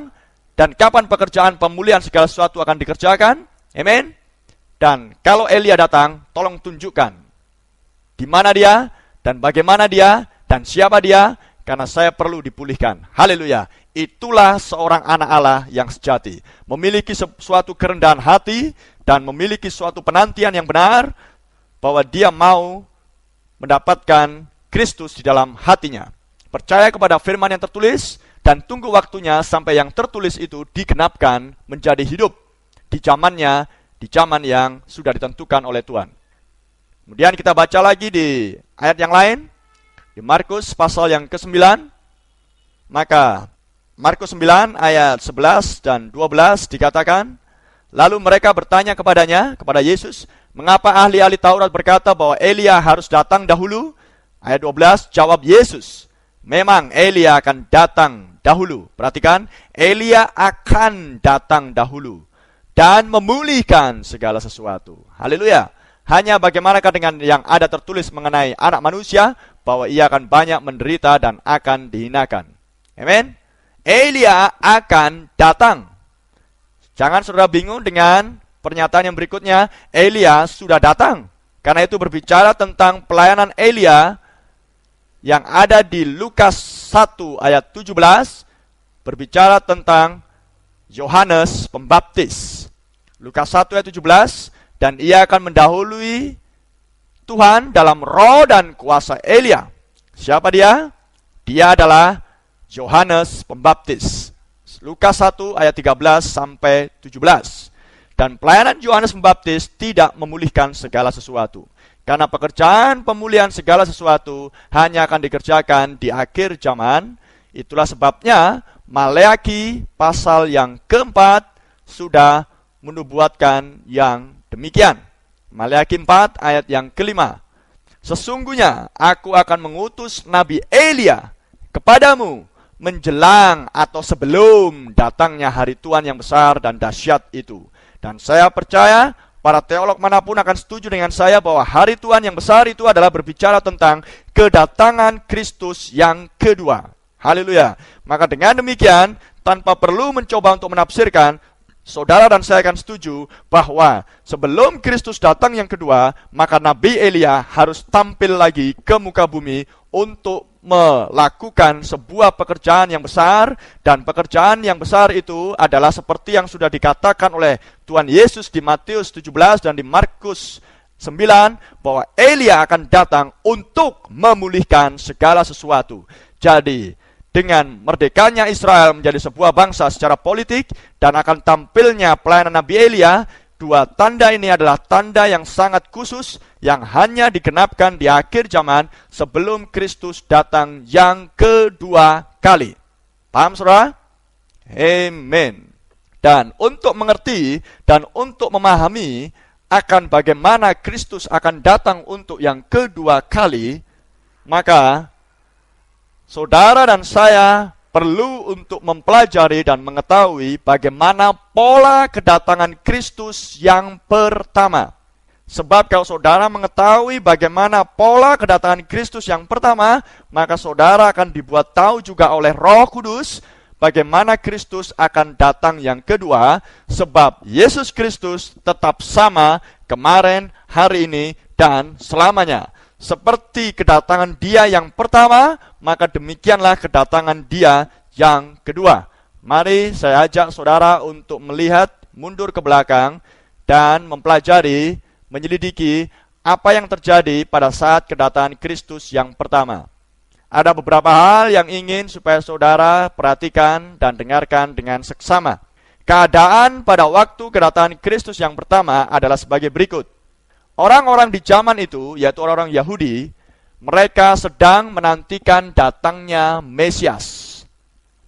[SPEAKER 1] Dan kapan pekerjaan pemulihan segala sesuatu akan dikerjakan? Amin. Dan kalau Elia datang, tolong tunjukkan di mana dia, dan bagaimana dia, dan siapa dia, karena saya perlu dipulihkan. Haleluya. Itulah seorang anak Allah yang sejati, memiliki suatu kerendahan hati dan memiliki suatu penantian yang benar bahwa dia mau mendapatkan Kristus di dalam hatinya. Percaya kepada firman yang tertulis dan tunggu waktunya sampai yang tertulis itu digenapkan menjadi hidup di zamannya, di zaman yang sudah ditentukan oleh Tuhan. Kemudian kita baca lagi di ayat yang lain, di Markus pasal yang ke-9. Maka Markus 9 ayat 11 dan 12 dikatakan, lalu mereka bertanya kepadanya, kepada Yesus, mengapa ahli-ahli Taurat berkata bahwa Elia harus datang dahulu? Ayat 12, jawab Yesus, memang Elia akan datang dahulu. Perhatikan, Elia akan datang dahulu dan memulihkan segala sesuatu. Haleluya. Hanya bagaimanakah dengan yang ada tertulis mengenai anak manusia, bahwa ia akan banyak menderita dan akan dihinakan. Amin. Elia akan datang. Jangan saudara bingung dengan pernyataan yang berikutnya. Elia sudah datang. Karena itu berbicara tentang pelayanan Elia yang ada di Lukas 1 ayat 17. Berbicara tentang Yohanes Pembaptis. Lukas 1 ayat 17. Dan ia akan mendahului Tuhan dalam roh dan kuasa Elia. Siapa dia? Dia adalah Yohanes Pembaptis. Lukas 1 ayat 13 sampai 17. Dan pelayanan Yohanes Pembaptis tidak memulihkan segala sesuatu. Karena pekerjaan pemulihan segala sesuatu hanya akan dikerjakan di akhir zaman. Itulah sebabnya Maleaki pasal yang keempat sudah menubuatkan yang demikian. Maleaki 4 ayat yang kelima. Sesungguhnya aku akan mengutus Nabi Elia kepadamu menjelang atau sebelum datangnya hari Tuhan yang besar dan dahsyat itu. Dan saya percaya para teolog manapun akan setuju dengan saya bahwa hari Tuhan yang besar itu adalah berbicara tentang kedatangan Kristus yang kedua. Haleluya. Maka dengan demikian, tanpa perlu mencoba untuk menafsirkan, saudara dan saya akan setuju bahwa sebelum Kristus datang yang kedua, maka Nabi Elia harus tampil lagi ke muka bumi untuk melakukan sebuah pekerjaan yang besar. Dan pekerjaan yang besar itu adalah seperti yang sudah dikatakan oleh Tuhan Yesus di Matius 17 dan di Markus 9, bahwa Elia akan datang untuk memulihkan segala sesuatu. Jadi dengan merdekanya Israel menjadi sebuah bangsa secara politik dan akan tampilnya pelayanan Nabi Elia, dua tanda ini adalah tanda yang sangat khusus yang hanya digenapkan di akhir zaman sebelum Kristus datang yang kedua kali. Paham saudara? Amen. Dan untuk mengerti dan untuk memahami akan bagaimana Kristus akan datang untuk yang kedua kali, maka saudara dan saya perlu untuk mempelajari dan mengetahui bagaimana pola kedatangan Kristus yang pertama. Sebab kalau saudara mengetahui bagaimana pola kedatangan Kristus yang pertama, maka saudara akan dibuat tahu juga oleh Roh Kudus bagaimana Kristus akan datang yang kedua. Sebab Yesus Kristus tetap sama kemarin, hari ini, dan selamanya. Seperti kedatangan dia yang pertama, maka demikianlah kedatangan dia yang kedua. Mari saya ajak saudara untuk melihat mundur ke belakang dan mempelajari, menyelidiki apa yang terjadi pada saat kedatangan Kristus yang pertama. Ada beberapa hal yang ingin supaya saudara perhatikan dan dengarkan dengan seksama. Keadaan pada waktu kedatangan Kristus yang pertama adalah sebagai berikut. Orang-orang di zaman itu, yaitu orang-orang Yahudi, mereka sedang menantikan datangnya Mesias.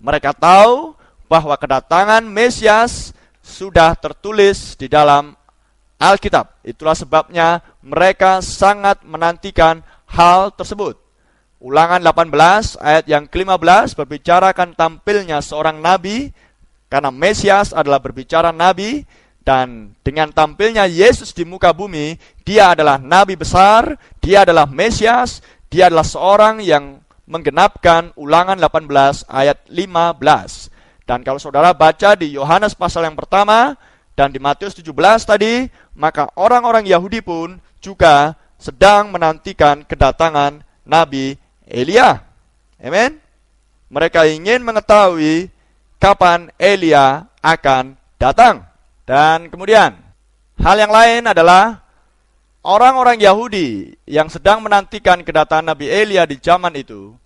[SPEAKER 1] Mereka tahu bahwa kedatangan Mesias sudah tertulis di dalam Alkitab. Itulah sebabnya mereka sangat menantikan hal tersebut. Ulangan 18 ayat yang ke-15 berbicara akan tampilnya seorang nabi, karena Mesias adalah berbicara nabi. Dan dengan tampilnya Yesus di muka bumi, dia adalah nabi besar, dia adalah Mesias, dia adalah seorang yang menggenapkan Ulangan 18 ayat 15. Dan kalau saudara baca di Yohanes pasal yang pertama dan di Matius 17 tadi, maka orang-orang Yahudi pun juga sedang menantikan kedatangan Nabi Elia. Amen. Mereka ingin mengetahui kapan Elia akan datang. Dan kemudian, hal yang lain adalah orang-orang Yahudi yang sedang menantikan kedatangan Nabi Elia di zaman itu,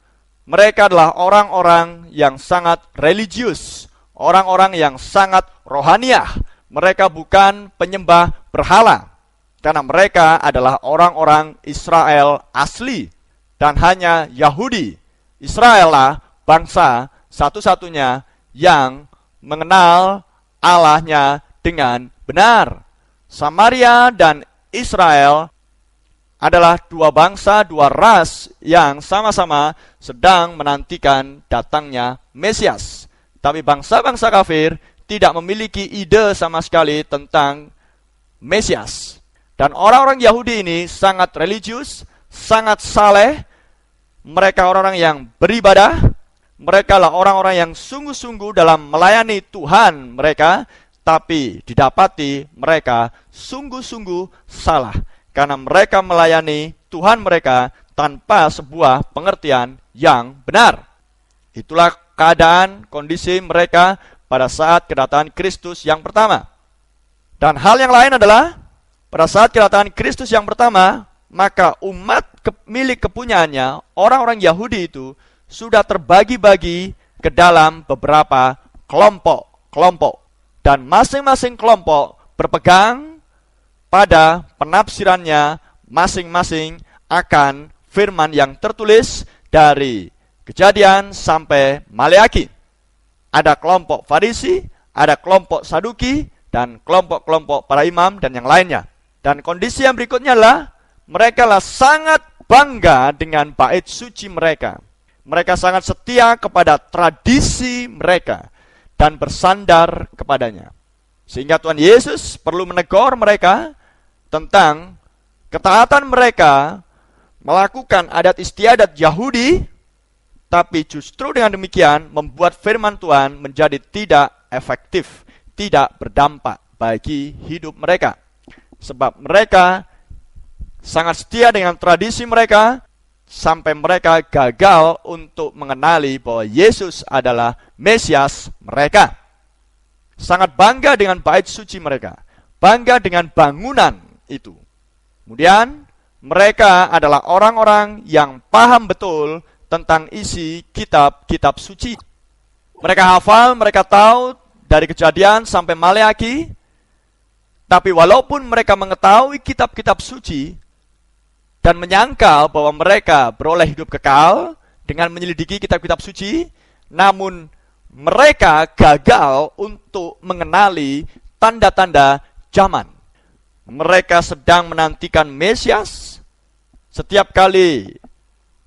[SPEAKER 1] mereka adalah orang-orang yang sangat religius, orang-orang yang sangat rohaniah. Mereka bukan penyembah berhala, karena mereka adalah orang-orang Israel asli, dan hanya Yahudi, Israel lah bangsa satu-satunya yang mengenal Allahnya dengan benar. Samaria dan Israel adalah dua bangsa, dua ras yang sama-sama sedang menantikan datangnya Mesias. Tapi bangsa-bangsa kafir tidak memiliki ide sama sekali tentang Mesias. Dan orang-orang Yahudi ini sangat religius, sangat saleh. Mereka orang-orang yang beribadah. Mereka lah orang-orang yang sungguh-sungguh dalam melayani Tuhan mereka. Tapi didapati mereka sungguh-sungguh salah. Karena mereka melayani Tuhan mereka tanpa sebuah pengertian yang benar. Itulah keadaan kondisi mereka pada saat kedatangan Kristus yang pertama. Dan hal yang lain adalah, pada saat kedatangan Kristus yang pertama, maka umat milik kepunyaannya, orang-orang Yahudi itu, sudah terbagi-bagi ke dalam beberapa kelompok-kelompok. Dan masing-masing kelompok berpegang pada penafsirannya masing-masing akan firman yang tertulis dari Kejadian sampai Maleaki. Ada kelompok Farisi, ada kelompok Saduki, dan kelompok-kelompok para imam dan yang lainnya. Dan kondisi yang berikutnya adalah mereka lah sangat bangga dengan bait suci mereka. Mereka sangat setia kepada tradisi mereka dan bersandar kepadanya. Sehingga Tuhan Yesus perlu menegur mereka tentang ketaatan mereka melakukan adat istiadat Yahudi, tapi justru dengan demikian membuat firman Tuhan menjadi tidak efektif, tidak berdampak bagi hidup mereka. Sebab mereka sangat setia dengan tradisi mereka, sampai mereka gagal untuk mengenali bahwa Yesus adalah Mesias mereka. Sangat bangga dengan bait suci mereka, bangga dengan bangunan itu. Kemudian mereka adalah orang-orang yang paham betul tentang isi kitab-kitab suci. Mereka hafal, mereka tahu dari Kejadian sampai Maleaki. Tapi walaupun mereka mengetahui kitab-kitab suci dan menyangka bahwa mereka beroleh hidup kekal dengan menyelidiki kitab-kitab suci, namun mereka gagal untuk mengenali tanda-tanda zaman. Mereka sedang menantikan Mesias. Setiap kali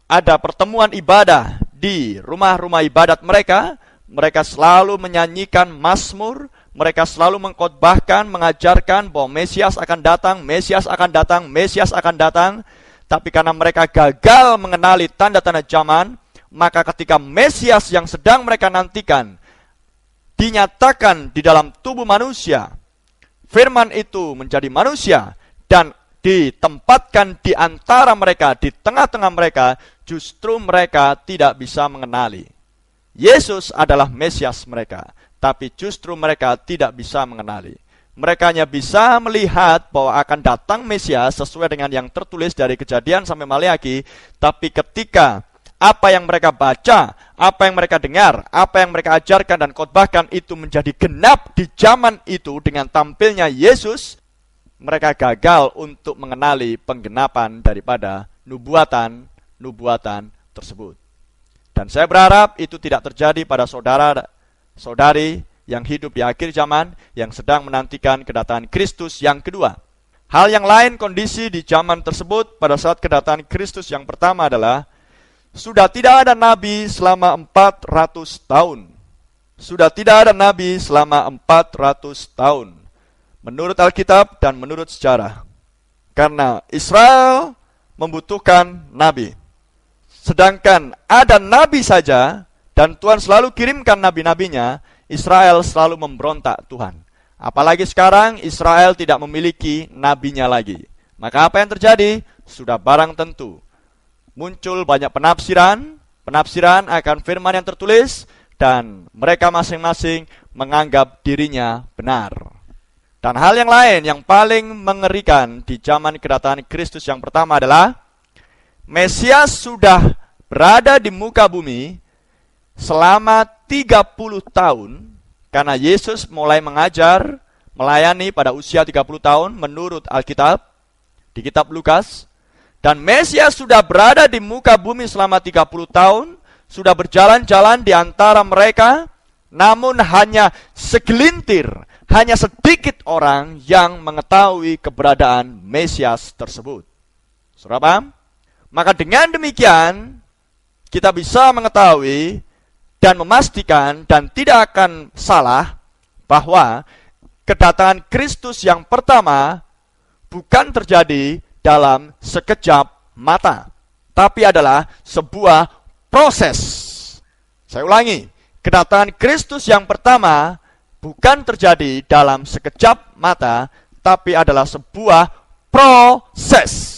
[SPEAKER 1] ada pertemuan ibadah di rumah-rumah ibadat mereka, mereka selalu menyanyikan mazmur, mereka selalu mengkhotbahkan, mengajarkan bahwa Mesias akan datang, Mesias akan datang, Mesias akan datang. Tapi karena mereka gagal mengenali tanda-tanda zaman, maka ketika Mesias yang sedang mereka nantikan dinyatakan di dalam tubuh manusia, firman itu menjadi manusia dan ditempatkan di antara mereka, di tengah-tengah mereka, justru mereka tidak bisa mengenali. Yesus adalah Mesias mereka, tapi justru mereka tidak bisa mengenali. Mereka hanya bisa melihat bahwa akan datang Mesias sesuai dengan yang tertulis dari Kejadian sampai Maleaki, tapi ketika apa yang mereka baca, apa yang mereka dengar, apa yang mereka ajarkan dan khotbahkan itu menjadi genap di zaman itu dengan tampilnya Yesus, mereka gagal untuk mengenali penggenapan daripada nubuatan tersebut. Dan saya berharap itu tidak terjadi pada saudara-saudari yang hidup di akhir zaman, yang sedang menantikan kedatangan Kristus yang kedua. Hal yang lain kondisi di zaman tersebut pada saat kedatangan Kristus yang pertama adalah sudah tidak ada nabi selama 400 tahun. Sudah tidak ada nabi selama 400 tahun. Menurut Alkitab dan menurut sejarah. Karena Israel membutuhkan nabi. Sedangkan ada nabi saja, dan Tuhan selalu kirimkan nabi-nabinya, Israel selalu memberontak Tuhan. Apalagi sekarang Israel tidak memiliki nabinya lagi. Maka apa yang terjadi? Sudah barang tentu. Muncul banyak penafsiran akan firman yang tertulis, dan mereka masing-masing menganggap dirinya benar. Dan hal yang lain yang paling mengerikan di zaman kedatangan Kristus yang pertama adalah Mesias sudah berada di muka bumi selama 30 tahun, karena Yesus mulai mengajar, melayani pada usia 30 tahun menurut Alkitab, di kitab Lukas. Dan Mesias sudah berada di muka bumi selama 30 tahun, sudah berjalan-jalan di antara mereka, namun hanya segelintir, hanya sedikit orang yang mengetahui keberadaan Mesias tersebut. Saudara paham? Maka dengan demikian, kita bisa mengetahui dan memastikan dan tidak akan salah bahwa kedatangan Kristus yang pertama bukan terjadi dalam sekejap mata, tapi adalah sebuah proses. Saya ulangi, kedatangan Kristus yang pertama bukan terjadi dalam sekejap mata, tapi adalah sebuah proses.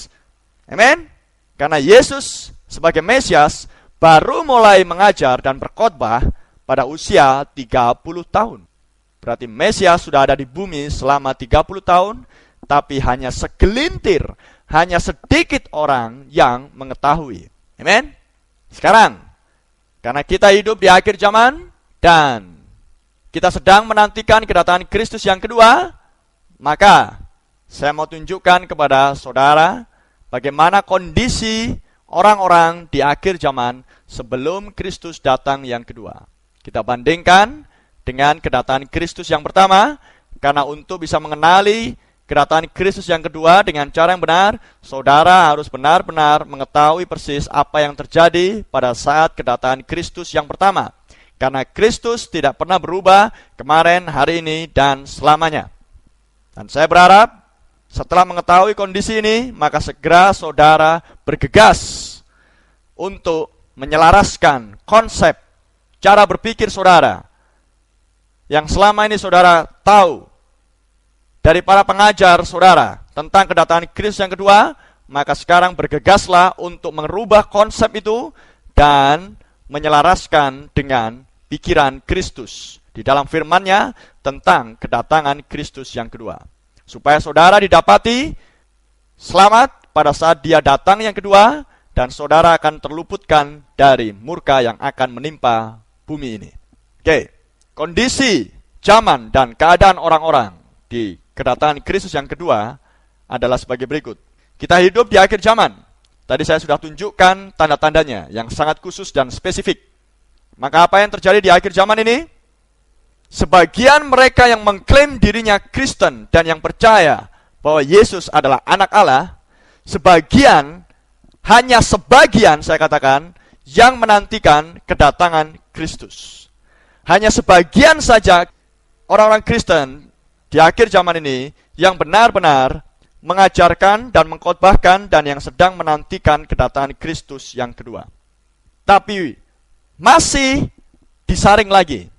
[SPEAKER 1] Amin? Karena Yesus sebagai Mesias baru mulai mengajar dan berkhotbah pada usia 30 tahun. Berarti Mesias sudah ada di bumi selama 30 tahun, tapi hanya segelintir, hanya sedikit orang yang mengetahui. Amin? Sekarang, karena kita hidup di akhir zaman dan kita sedang menantikan kedatangan Kristus yang kedua, maka saya mau tunjukkan kepada saudara bagaimana kondisi orang-orang di akhir zaman sebelum Kristus datang yang kedua. Kita bandingkan dengan kedatangan Kristus yang pertama, karena untuk bisa mengenali kedatangan Kristus yang kedua dengan cara yang benar, saudara harus benar-benar mengetahui persis apa yang terjadi pada saat kedatangan Kristus yang pertama. Karena Kristus tidak pernah berubah kemarin, hari ini, dan selamanya. Dan saya berharap setelah mengetahui kondisi ini, maka segera saudara bergegas untuk menyelaraskan konsep cara berpikir saudara yang selama ini saudara tahu dari para pengajar saudara tentang kedatangan Kristus yang kedua. Maka sekarang bergegaslah untuk merubah konsep itu dan menyelaraskan dengan pikiran Kristus di dalam firman-Nya tentang kedatangan Kristus yang kedua, supaya saudara didapati selamat pada saat Dia datang yang kedua, dan saudara akan terluputkan dari murka yang akan menimpa bumi ini. Oke, kondisi zaman dan keadaan orang-orang di kedatangan Kristus yang kedua adalah sebagai berikut. Kita hidup di akhir zaman. Tadi saya sudah tunjukkan tanda-tandanya yang sangat khusus dan spesifik. Maka apa yang terjadi di akhir zaman ini? Sebagian mereka yang mengklaim dirinya Kristen dan yang percaya bahwa Yesus adalah anak Allah, hanya sebagian saya katakan, yang menantikan kedatangan Kristus. Hanya sebagian saja orang-orang Kristen di akhir zaman ini yang benar-benar mengajarkan dan mengkhotbahkan dan yang sedang menantikan kedatangan Kristus yang kedua. Tapi masih disaring lagi.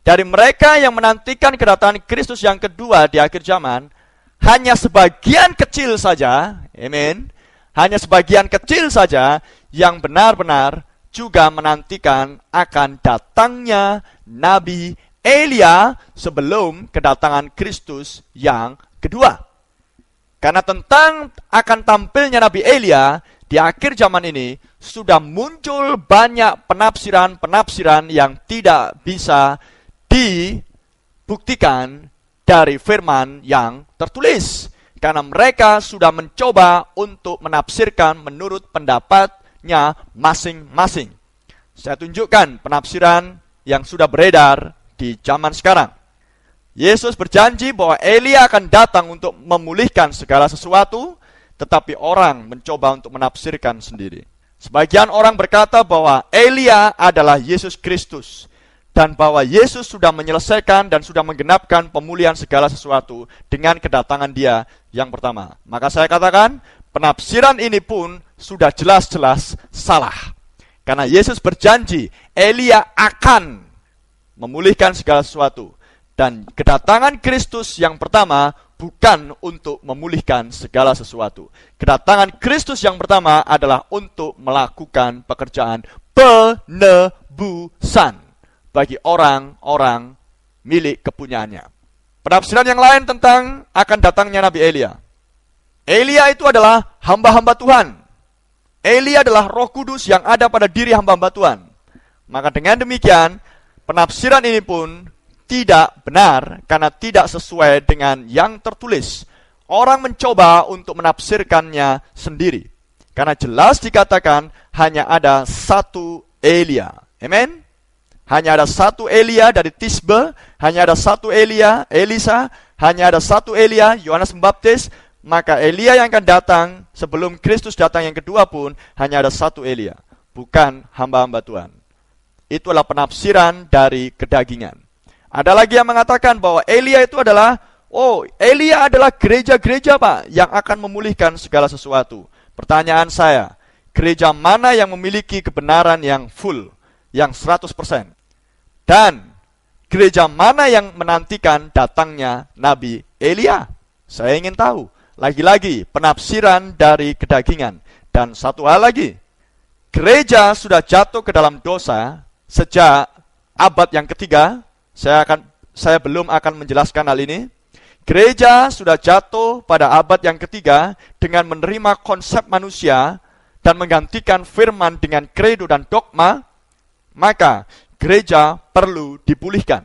[SPEAKER 1] Dari mereka yang menantikan kedatangan Kristus yang kedua di akhir zaman, hanya sebagian kecil saja, amin, hanya sebagian kecil saja yang benar-benar juga menantikan akan datangnya Nabi Elia sebelum kedatangan Kristus yang kedua. Karena tentang akan tampilnya Nabi Elia di akhir zaman ini sudah muncul banyak penafsiran-penafsiran yang tidak bisa dibuktikan dari firman yang tertulis. Karena mereka sudah mencoba untuk menafsirkan menurut pendapatnya masing-masing. Saya tunjukkan penafsiran yang sudah beredar di zaman sekarang. Yesus berjanji bahwa Elia akan datang untuk memulihkan segala sesuatu, tetapi orang mencoba untuk menafsirkan sendiri. Sebagian orang berkata bahwa Elia adalah Yesus Kristus, dan bahwa Yesus sudah menyelesaikan dan sudah menggenapkan pemulihan segala sesuatu dengan kedatangan Dia yang pertama. Maka saya katakan, penafsiran ini pun sudah jelas-jelas salah. Karena Yesus berjanji, Elia akan memulihkan segala sesuatu. Dan kedatangan Kristus yang pertama bukan untuk memulihkan segala sesuatu. Kedatangan Kristus yang pertama adalah untuk melakukan pekerjaan penebusan bagi orang-orang milik kepunyaannya. Penafsiran yang lain tentang akan datangnya Nabi Elia. Elia itu adalah hamba-hamba Tuhan. Elia adalah Roh Kudus yang ada pada diri hamba-hamba Tuhan. Maka dengan demikian, penafsiran ini pun tidak benar karena tidak sesuai dengan yang tertulis. Orang mencoba untuk menafsirkannya sendiri. Karena jelas dikatakan hanya ada satu Elia. Amen? Hanya ada satu Elia dari Tisbe, hanya ada satu Elisa, hanya ada satu Elia, Yohanes Pembaptis. maka Elia yang akan datang sebelum Kristus datang yang kedua pun hanya ada satu Elia, bukan hamba-hamba Tuhan. Itu adalah penafsiran dari kedagingan. Ada lagi yang mengatakan bahwa Elia itu adalah, Elia adalah gereja-gereja Pak, yang akan memulihkan segala sesuatu. Pertanyaan saya, gereja mana yang memiliki kebenaran yang full, yang 100%? Dan gereja mana yang menantikan datangnya Nabi Elia? Saya ingin tahu. Lagi-lagi, penafsiran dari kedagingan. Dan satu hal lagi, gereja sudah jatuh ke dalam dosa sejak abad yang ketiga. Saya belum akan menjelaskan hal ini. Gereja sudah jatuh pada abad yang ketiga dengan menerima konsep manusia dan menggantikan firman dengan kredo dan dogma. Maka gereja perlu dipulihkan.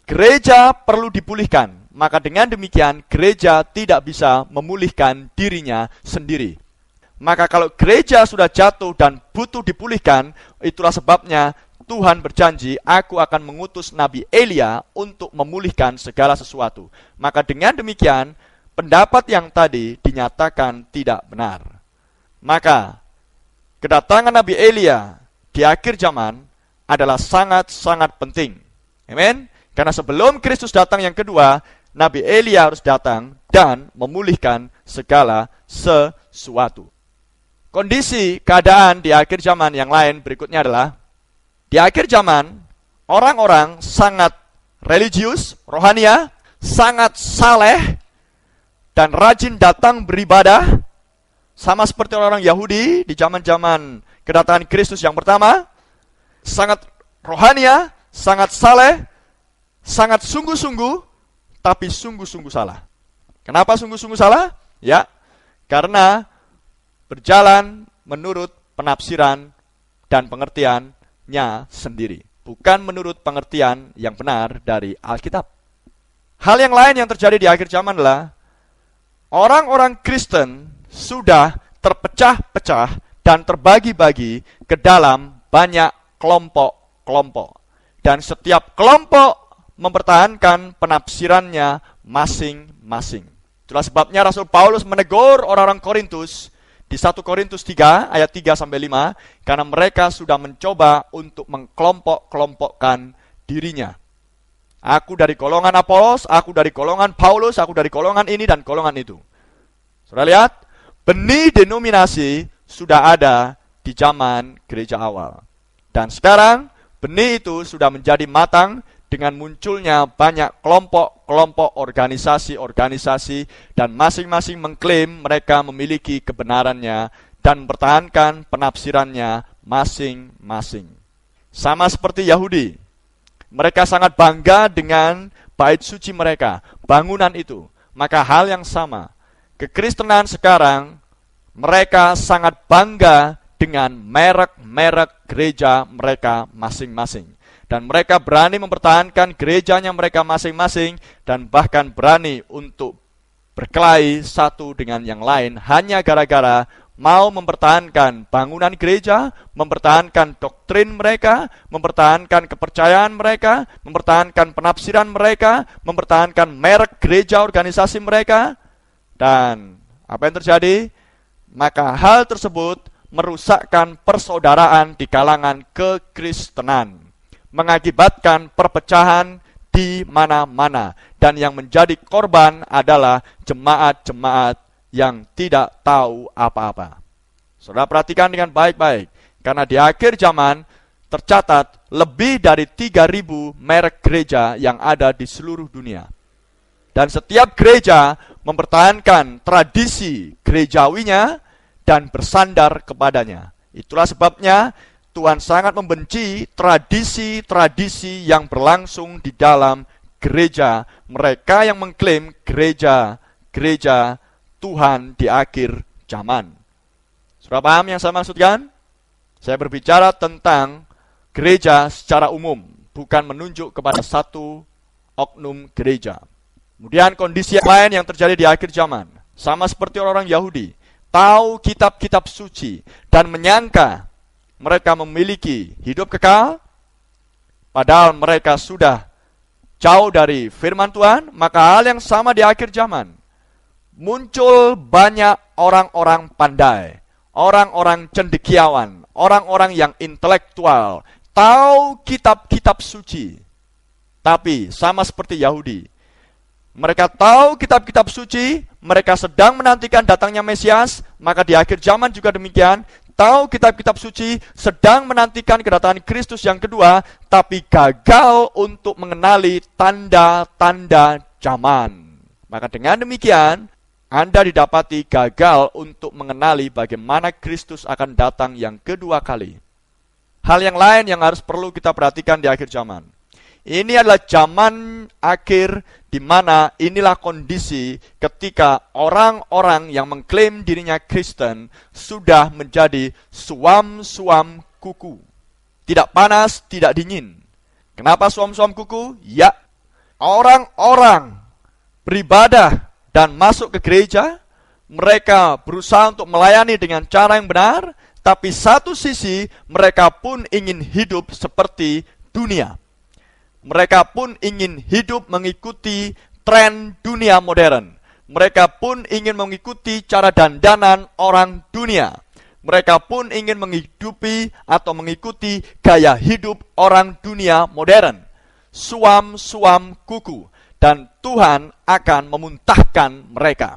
[SPEAKER 1] Gereja perlu dipulihkan. Maka dengan demikian gereja tidak bisa memulihkan dirinya sendiri. Maka kalau gereja sudah jatuh dan butuh dipulihkan, itulah sebabnya Tuhan berjanji, aku akan mengutus Nabi Elia untuk memulihkan segala sesuatu. Maka dengan demikian, pendapat yang tadi dinyatakan tidak benar. Maka kedatangan Nabi Elia di akhir zaman adalah sangat-sangat penting. Amin. Karena sebelum Kristus datang yang kedua, Nabi Elia harus datang dan memulihkan segala sesuatu. Kondisi keadaan di akhir zaman yang lain berikutnya adalah, di akhir zaman, orang-orang sangat religius, rohania, sangat saleh, dan rajin datang beribadah, sama seperti orang Yahudi di zaman-zaman kedatangan Kristus yang pertama, sangat rohania, sangat saleh, sangat sungguh-sungguh, tapi sungguh-sungguh salah. Kenapa sungguh-sungguh salah? Ya, karena berjalan menurut penafsiran dan pengertiannya sendiri, bukan menurut pengertian yang benar dari Alkitab. Hal yang lain yang terjadi di akhir zaman adalah orang-orang Kristen sudah terpecah-pecah dan terbagi-bagi ke dalam banyak kelompok-kelompok. Dan setiap kelompok mempertahankan penafsirannya masing-masing. Itulah sebabnya Rasul Paulus menegur orang-orang Korintus di 1 Korintus 3 ayat 3-5, karena mereka sudah mencoba untuk mengkelompok-kelompokkan dirinya. Aku dari golongan Apolos, aku dari golongan Paulus, aku dari golongan ini dan golongan itu. Sudah lihat? Benih denominasi sudah ada di zaman gereja awal. Dan sekarang benih itu sudah menjadi matang dengan munculnya banyak kelompok-kelompok organisasi-organisasi, dan masing-masing mengklaim mereka memiliki kebenarannya dan mempertahankan penafsirannya masing-masing. Sama seperti Yahudi, mereka sangat bangga dengan bait suci mereka, bangunan itu. Maka hal yang sama, kekristenan sekarang, mereka sangat bangga dengan merek-merek gereja mereka masing-masing. Dan mereka berani mempertahankan gerejanya mereka masing-masing, dan bahkan berani untuk berkelahi satu dengan yang lain hanya gara-gara mau mempertahankan bangunan gereja, mempertahankan doktrin mereka, mempertahankan kepercayaan mereka, mempertahankan penafsiran mereka, mempertahankan merek gereja organisasi mereka. Dan apa yang terjadi? Maka hal tersebut merusakkan persaudaraan di kalangan kekristenan, mengakibatkan perpecahan di mana-mana, dan yang menjadi korban adalah jemaat-jemaat yang tidak tahu apa-apa. Saudara perhatikan dengan baik-baik, karena di akhir zaman tercatat lebih dari 3.000 merek gereja yang ada di seluruh dunia. Dan setiap gereja mempertahankan tradisi gerejawinya dan bersandar kepadanya. Itulah sebabnya Tuhan sangat membenci tradisi-tradisi yang berlangsung di dalam gereja. Mereka yang mengklaim gereja Tuhan di akhir zaman. Sudah paham yang saya maksudkan? Saya berbicara tentang gereja secara umum, bukan menunjuk kepada satu oknum gereja. Kemudian kondisi yang lain yang terjadi di akhir zaman, sama seperti orang-orang Yahudi, tahu kitab-kitab suci dan menyangka mereka memiliki hidup kekal, padahal mereka sudah jauh dari firman Tuhan. Maka hal yang sama di akhir zaman, muncul banyak orang-orang pandai, orang-orang cendekiawan, orang-orang yang intelektual, tahu kitab-kitab suci. Tapi sama seperti Yahudi, mereka tahu kitab-kitab suci, mereka sedang menantikan datangnya Mesias, maka di akhir zaman juga demikian, tahu kitab-kitab suci, sedang menantikan kedatangan Kristus yang kedua, tapi gagal untuk mengenali tanda-tanda zaman. Maka dengan demikian, Anda didapati gagal untuk mengenali bagaimana Kristus akan datang yang kedua kali. Hal yang lain yang harus perlu kita perhatikan di akhir zaman. Ini adalah zaman akhir di mana inilah kondisi ketika orang-orang yang mengklaim dirinya Kristen sudah menjadi suam-suam kuku. Tidak panas, tidak dingin. Kenapa suam-suam kuku? Ya, orang-orang beribadah dan masuk ke gereja, mereka berusaha untuk melayani dengan cara yang benar, tapi satu sisi mereka pun ingin hidup seperti dunia. Mereka pun ingin hidup mengikuti tren dunia modern. Mereka pun ingin mengikuti cara dandanan orang dunia. Mereka pun ingin menghidupi atau mengikuti gaya hidup orang dunia modern. Suam-suam kuku. Dan Tuhan akan memuntahkan mereka.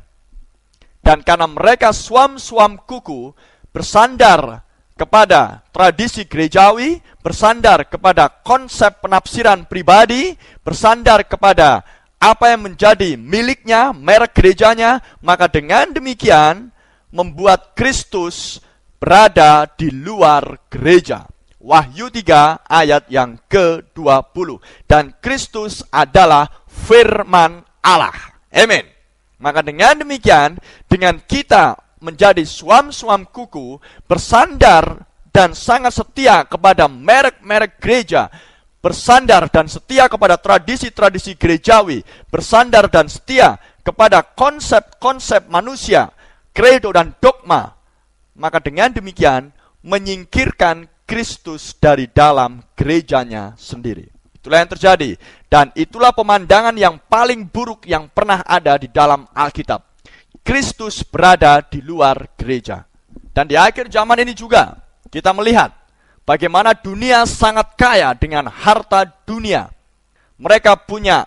[SPEAKER 1] Dan karena mereka suam-suam kuku, bersandar kepada tradisi gerejawi, bersandar kepada konsep penafsiran pribadi, bersandar kepada apa yang menjadi miliknya, merek gerejanya, maka dengan demikian membuat Kristus berada di luar gereja. Wahyu 3 ayat yang ke-20. Dan Kristus adalah firman Allah. Amin. Maka dengan demikian, dengan kita menjadi suam-suam kuku, bersandar dan sangat setia kepada merek-merek gereja, bersandar dan setia kepada tradisi-tradisi gerejawi, bersandar dan setia kepada konsep-konsep manusia, kredo dan dogma, maka dengan demikian menyingkirkan Kristus dari dalam gerejanya sendiri. Itulah yang terjadi, dan itulah pemandangan yang paling buruk yang pernah ada di dalam Alkitab. Kristus berada di luar gereja. Dan di akhir zaman ini juga kita melihat bagaimana dunia sangat kaya dengan harta dunia. Mereka punya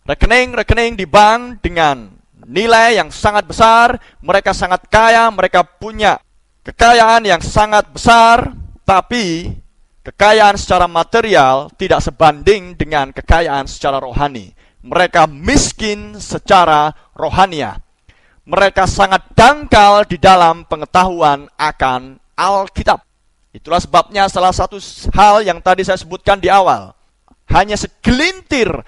[SPEAKER 1] rekening-rekening di bank dengan nilai yang sangat besar. Mereka sangat kaya, mereka punya kekayaan yang sangat besar, tapi kekayaan secara material tidak sebanding dengan kekayaan secara rohani. Mereka miskin secara rohaniah. Mereka sangat dangkal di dalam pengetahuan akan Alkitab. Itulah sebabnya salah satu hal yang tadi saya sebutkan di awal. Hanya segelintir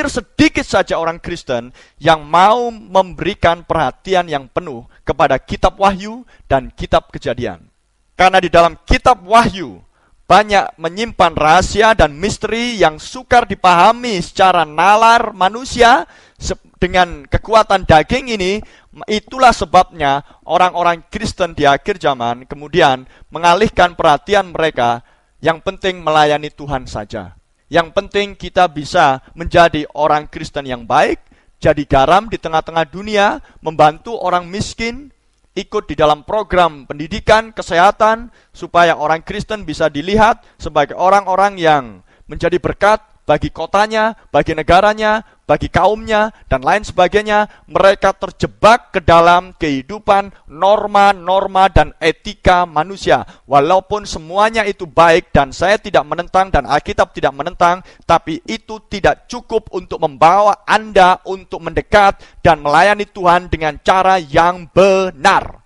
[SPEAKER 1] sedikit saja orang Kristen yang mau memberikan perhatian yang penuh kepada kitab Wahyu dan kitab Kejadian. Karena di dalam kitab Wahyu banyak menyimpan rahasia dan misteri yang sukar dipahami secara nalar manusia dengan kekuatan daging ini. Itulah sebabnya orang-orang Kristen di akhir zaman kemudian mengalihkan perhatian mereka, yang penting melayani Tuhan saja. Yang penting kita bisa menjadi orang Kristen yang baik, jadi garam di tengah-tengah dunia, membantu orang miskin, ikut di dalam program pendidikan, kesehatan, supaya orang Kristen bisa dilihat sebagai orang-orang yang menjadi berkat bagi kotanya, bagi negaranya, bagi kaumnya, dan lain sebagainya. Mereka terjebak ke dalam kehidupan norma-norma dan etika manusia. Walaupun semuanya itu baik, dan saya tidak menentang, dan Alkitab tidak menentang, tapi itu tidak cukup untuk membawa Anda untuk mendekat dan melayani Tuhan dengan cara yang benar.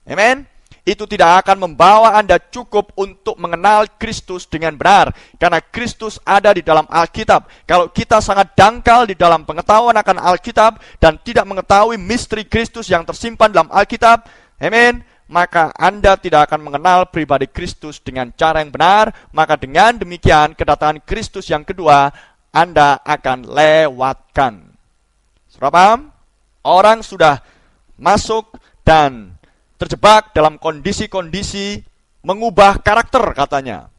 [SPEAKER 1] Amen. Itu tidak akan membawa Anda cukup untuk mengenal Kristus dengan benar. Karena Kristus ada di dalam Alkitab. Kalau kita sangat dangkal di dalam pengetahuan akan Alkitab dan tidak mengetahui misteri Kristus yang tersimpan dalam Alkitab, amin, maka Anda tidak akan mengenal pribadi Kristus dengan cara yang benar. Maka dengan demikian kedatangan Kristus yang kedua Anda akan lewatkan. Sudah paham? Orang sudah masuk dan terjebak dalam kondisi-kondisi mengubah karakter katanya.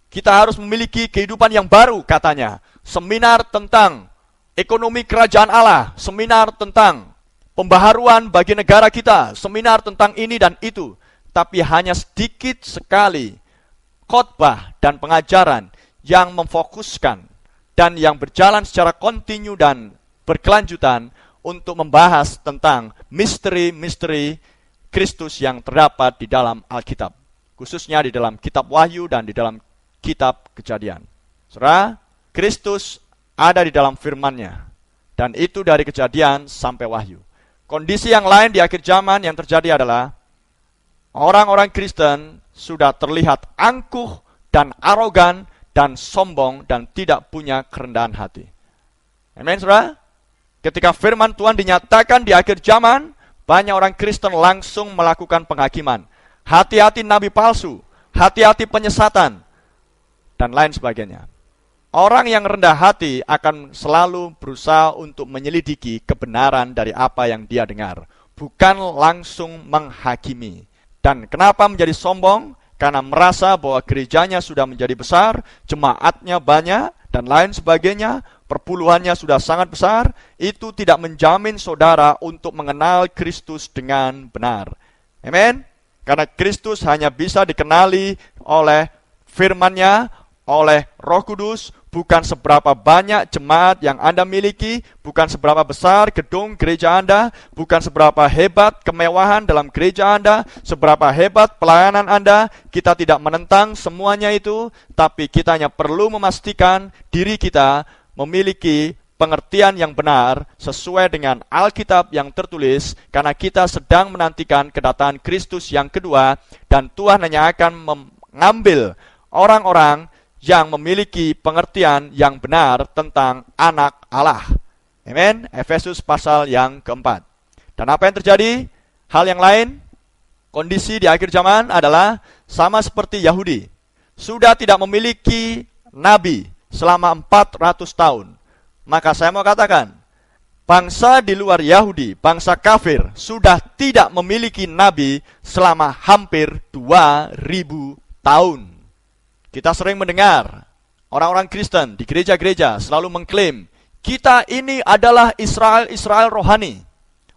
[SPEAKER 1] Kita harus memiliki kehidupan yang baru katanya. Seminar tentang ekonomi kerajaan Allah, seminar tentang pembaharuan bagi negara kita, seminar tentang ini dan itu. Tapi hanya sedikit sekali khotbah dan pengajaran yang memfokuskan dan yang berjalan secara kontinu dan berkelanjutan untuk membahas tentang misteri-misteri Kristus yang terdapat di dalam Alkitab, khususnya di dalam kitab Wahyu dan di dalam kitab Kejadian. Saudara, Kristus ada di dalam firman-Nya, dan itu dari Kejadian sampai Wahyu. Kondisi yang lain di akhir zaman yang terjadi adalah orang-orang Kristen sudah terlihat angkuh dan arogan dan sombong dan tidak punya kerendahan hati. Amin, saudara? Ketika firman Tuhan dinyatakan di akhir zaman, banyak orang Kristen langsung melakukan penghakiman. Hati-hati nabi palsu, hati-hati penyesatan, dan lain sebagainya. Orang yang rendah hati akan selalu berusaha untuk menyelidiki kebenaran dari apa yang dia dengar, bukan langsung menghakimi. Dan kenapa menjadi sombong? Karena merasa bahwa gerejanya sudah menjadi besar, jemaatnya banyak, dan lain sebagainya, perpuluhannya sudah sangat besar. Itu tidak menjamin saudara untuk mengenal Kristus dengan benar. Amin? Karena Kristus hanya bisa dikenali oleh firman-Nya, oleh Roh Kudus, bukan seberapa banyak jemaat yang Anda miliki, bukan seberapa besar gedung gereja Anda, bukan seberapa hebat kemewahan dalam gereja Anda, seberapa hebat pelayanan Anda. Kita tidak menentang semuanya itu, tapi kita hanya perlu memastikan diri kita memiliki pengertian yang benar sesuai dengan Alkitab yang tertulis, karena kita sedang menantikan kedatangan Kristus yang kedua, dan Tuhan hanya akan mengambil orang-orang yang memiliki pengertian yang benar tentang anak Allah. Amin. Efesus pasal yang keempat. Dan apa yang terjadi? Hal yang lain, kondisi di akhir zaman adalah sama seperti Yahudi. Sudah tidak memiliki nabi selama 400 tahun. Maka saya mau katakan, bangsa di luar Yahudi, bangsa kafir, sudah tidak memiliki nabi selama hampir 2000 tahun. Kita sering mendengar orang-orang Kristen di gereja-gereja selalu mengklaim, kita ini adalah Israel rohani.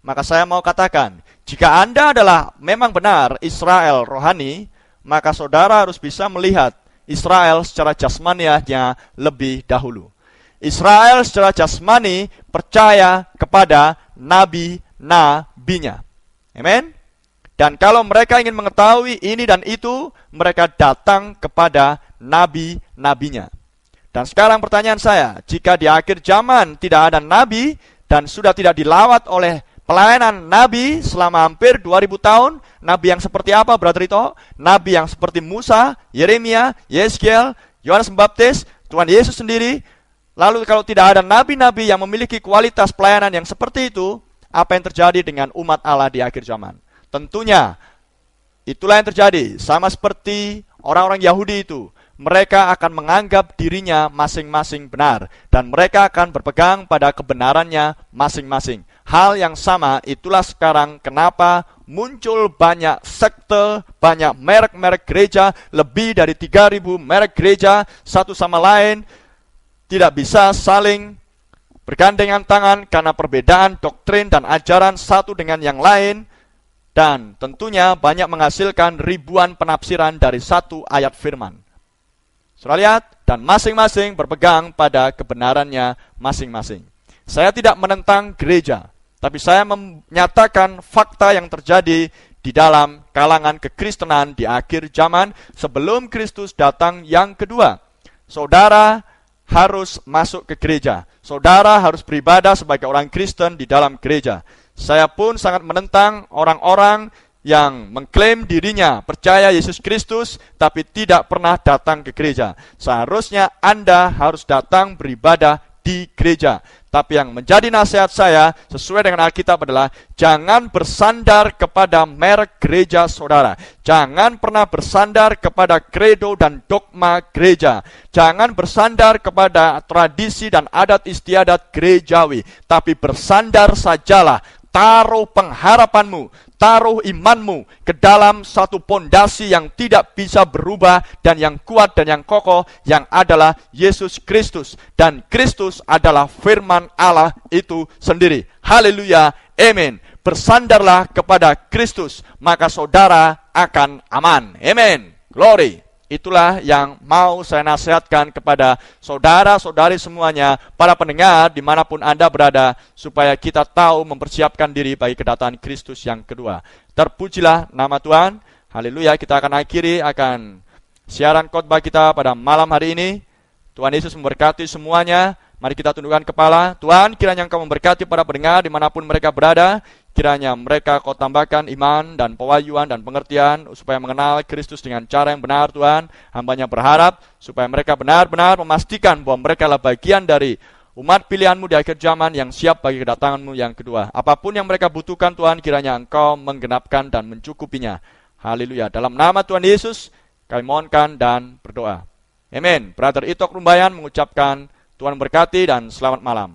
[SPEAKER 1] Maka saya mau katakan, jika Anda adalah memang benar Israel rohani, maka saudara harus bisa melihat Israel secara jasmaniahnya lebih dahulu. Israel secara jasmani percaya kepada nabi-nabinya. Amin? Dan kalau mereka ingin mengetahui ini dan itu, mereka datang kepada nabi-nabinya. Dan sekarang pertanyaan saya, jika di akhir zaman tidak ada nabi dan sudah tidak dilawat oleh pelayanan nabi selama hampir 2000 tahun, nabi yang seperti apa, Brother Rito? Nabi yang seperti Musa, Yeremia, Yeskiel, Yohanes Pembaptis, Tuhan Yesus sendiri. Lalu kalau tidak ada nabi-nabi yang memiliki kualitas pelayanan yang seperti itu, apa yang terjadi dengan umat Allah di akhir zaman? Tentunya, itulah yang terjadi. Sama seperti orang-orang Yahudi itu. Mereka akan menganggap dirinya masing-masing benar. Dan mereka akan berpegang pada kebenarannya masing-masing. Hal yang sama, itulah sekarang kenapa muncul banyak sekte, banyak merek-merek gereja, lebih dari 3000 merek gereja, satu sama lain. Tidak bisa saling bergandengan tangan karena perbedaan doktrin dan ajaran satu dengan yang lain. Dan tentunya banyak menghasilkan ribuan penafsiran dari satu ayat firman. Saudara lihat, dan masing-masing berpegang pada kebenarannya masing-masing. Saya tidak menentang gereja, tapi saya menyatakan fakta yang terjadi di dalam kalangan kekristenan di akhir zaman sebelum Kristus datang yang kedua. Saudara harus masuk ke gereja. Saudara harus beribadah sebagai orang Kristen di dalam gereja. Saya pun sangat menentang orang-orang yang mengklaim dirinya percaya Yesus Kristus tapi tidak pernah datang ke gereja. Seharusnya Anda harus datang beribadah di gereja. Tapi yang menjadi nasihat saya sesuai dengan Alkitab adalah jangan bersandar kepada merek gereja saudara. Jangan pernah bersandar kepada kredo dan dogma gereja. Jangan bersandar kepada tradisi dan adat istiadat gerejawi. Tapi bersandar sajalah. Taruh pengharapanmu, taruh imanmu ke dalam satu pondasi yang tidak bisa berubah dan yang kuat dan yang kokoh, yang adalah Yesus Kristus. Dan Kristus adalah firman Allah itu sendiri. Haleluya, amin. bersandarlah kepada Kristus, maka saudara akan aman. Amen. Glory. Itulah yang mau saya nasihatkan kepada saudara-saudari semuanya, para pendengar dimanapun Anda berada, supaya kita tahu mempersiapkan diri bagi kedatangan Kristus yang kedua. Terpujilah nama Tuhan. Haleluya. Kita akan akhiri siaran khotbah kita pada malam hari ini. Tuhan Yesus memberkati semuanya. Mari kita tundukkan kepala. Tuhan, kiranya Engkau memberkati para pendengar dimanapun mereka berada. Kiranya mereka Kau tambahkan iman dan pewahyuan dan pengertian supaya mengenal Kristus dengan cara yang benar. Tuhan, hamba-Nya berharap supaya mereka benar-benar memastikan bahwa mereka adalah bagian dari umat pilihan-Mu di akhir zaman yang siap bagi kedatangan-Mu yang kedua. Apapun yang mereka butuhkan, Tuhan, kiranya Engkau menggenapkan dan mencukupinya. Haleluya. Dalam nama Tuhan Yesus kami mohonkan dan berdoa. Amin. Brother Itok Rumbayan mengucapkan Tuhan berkati dan selamat malam.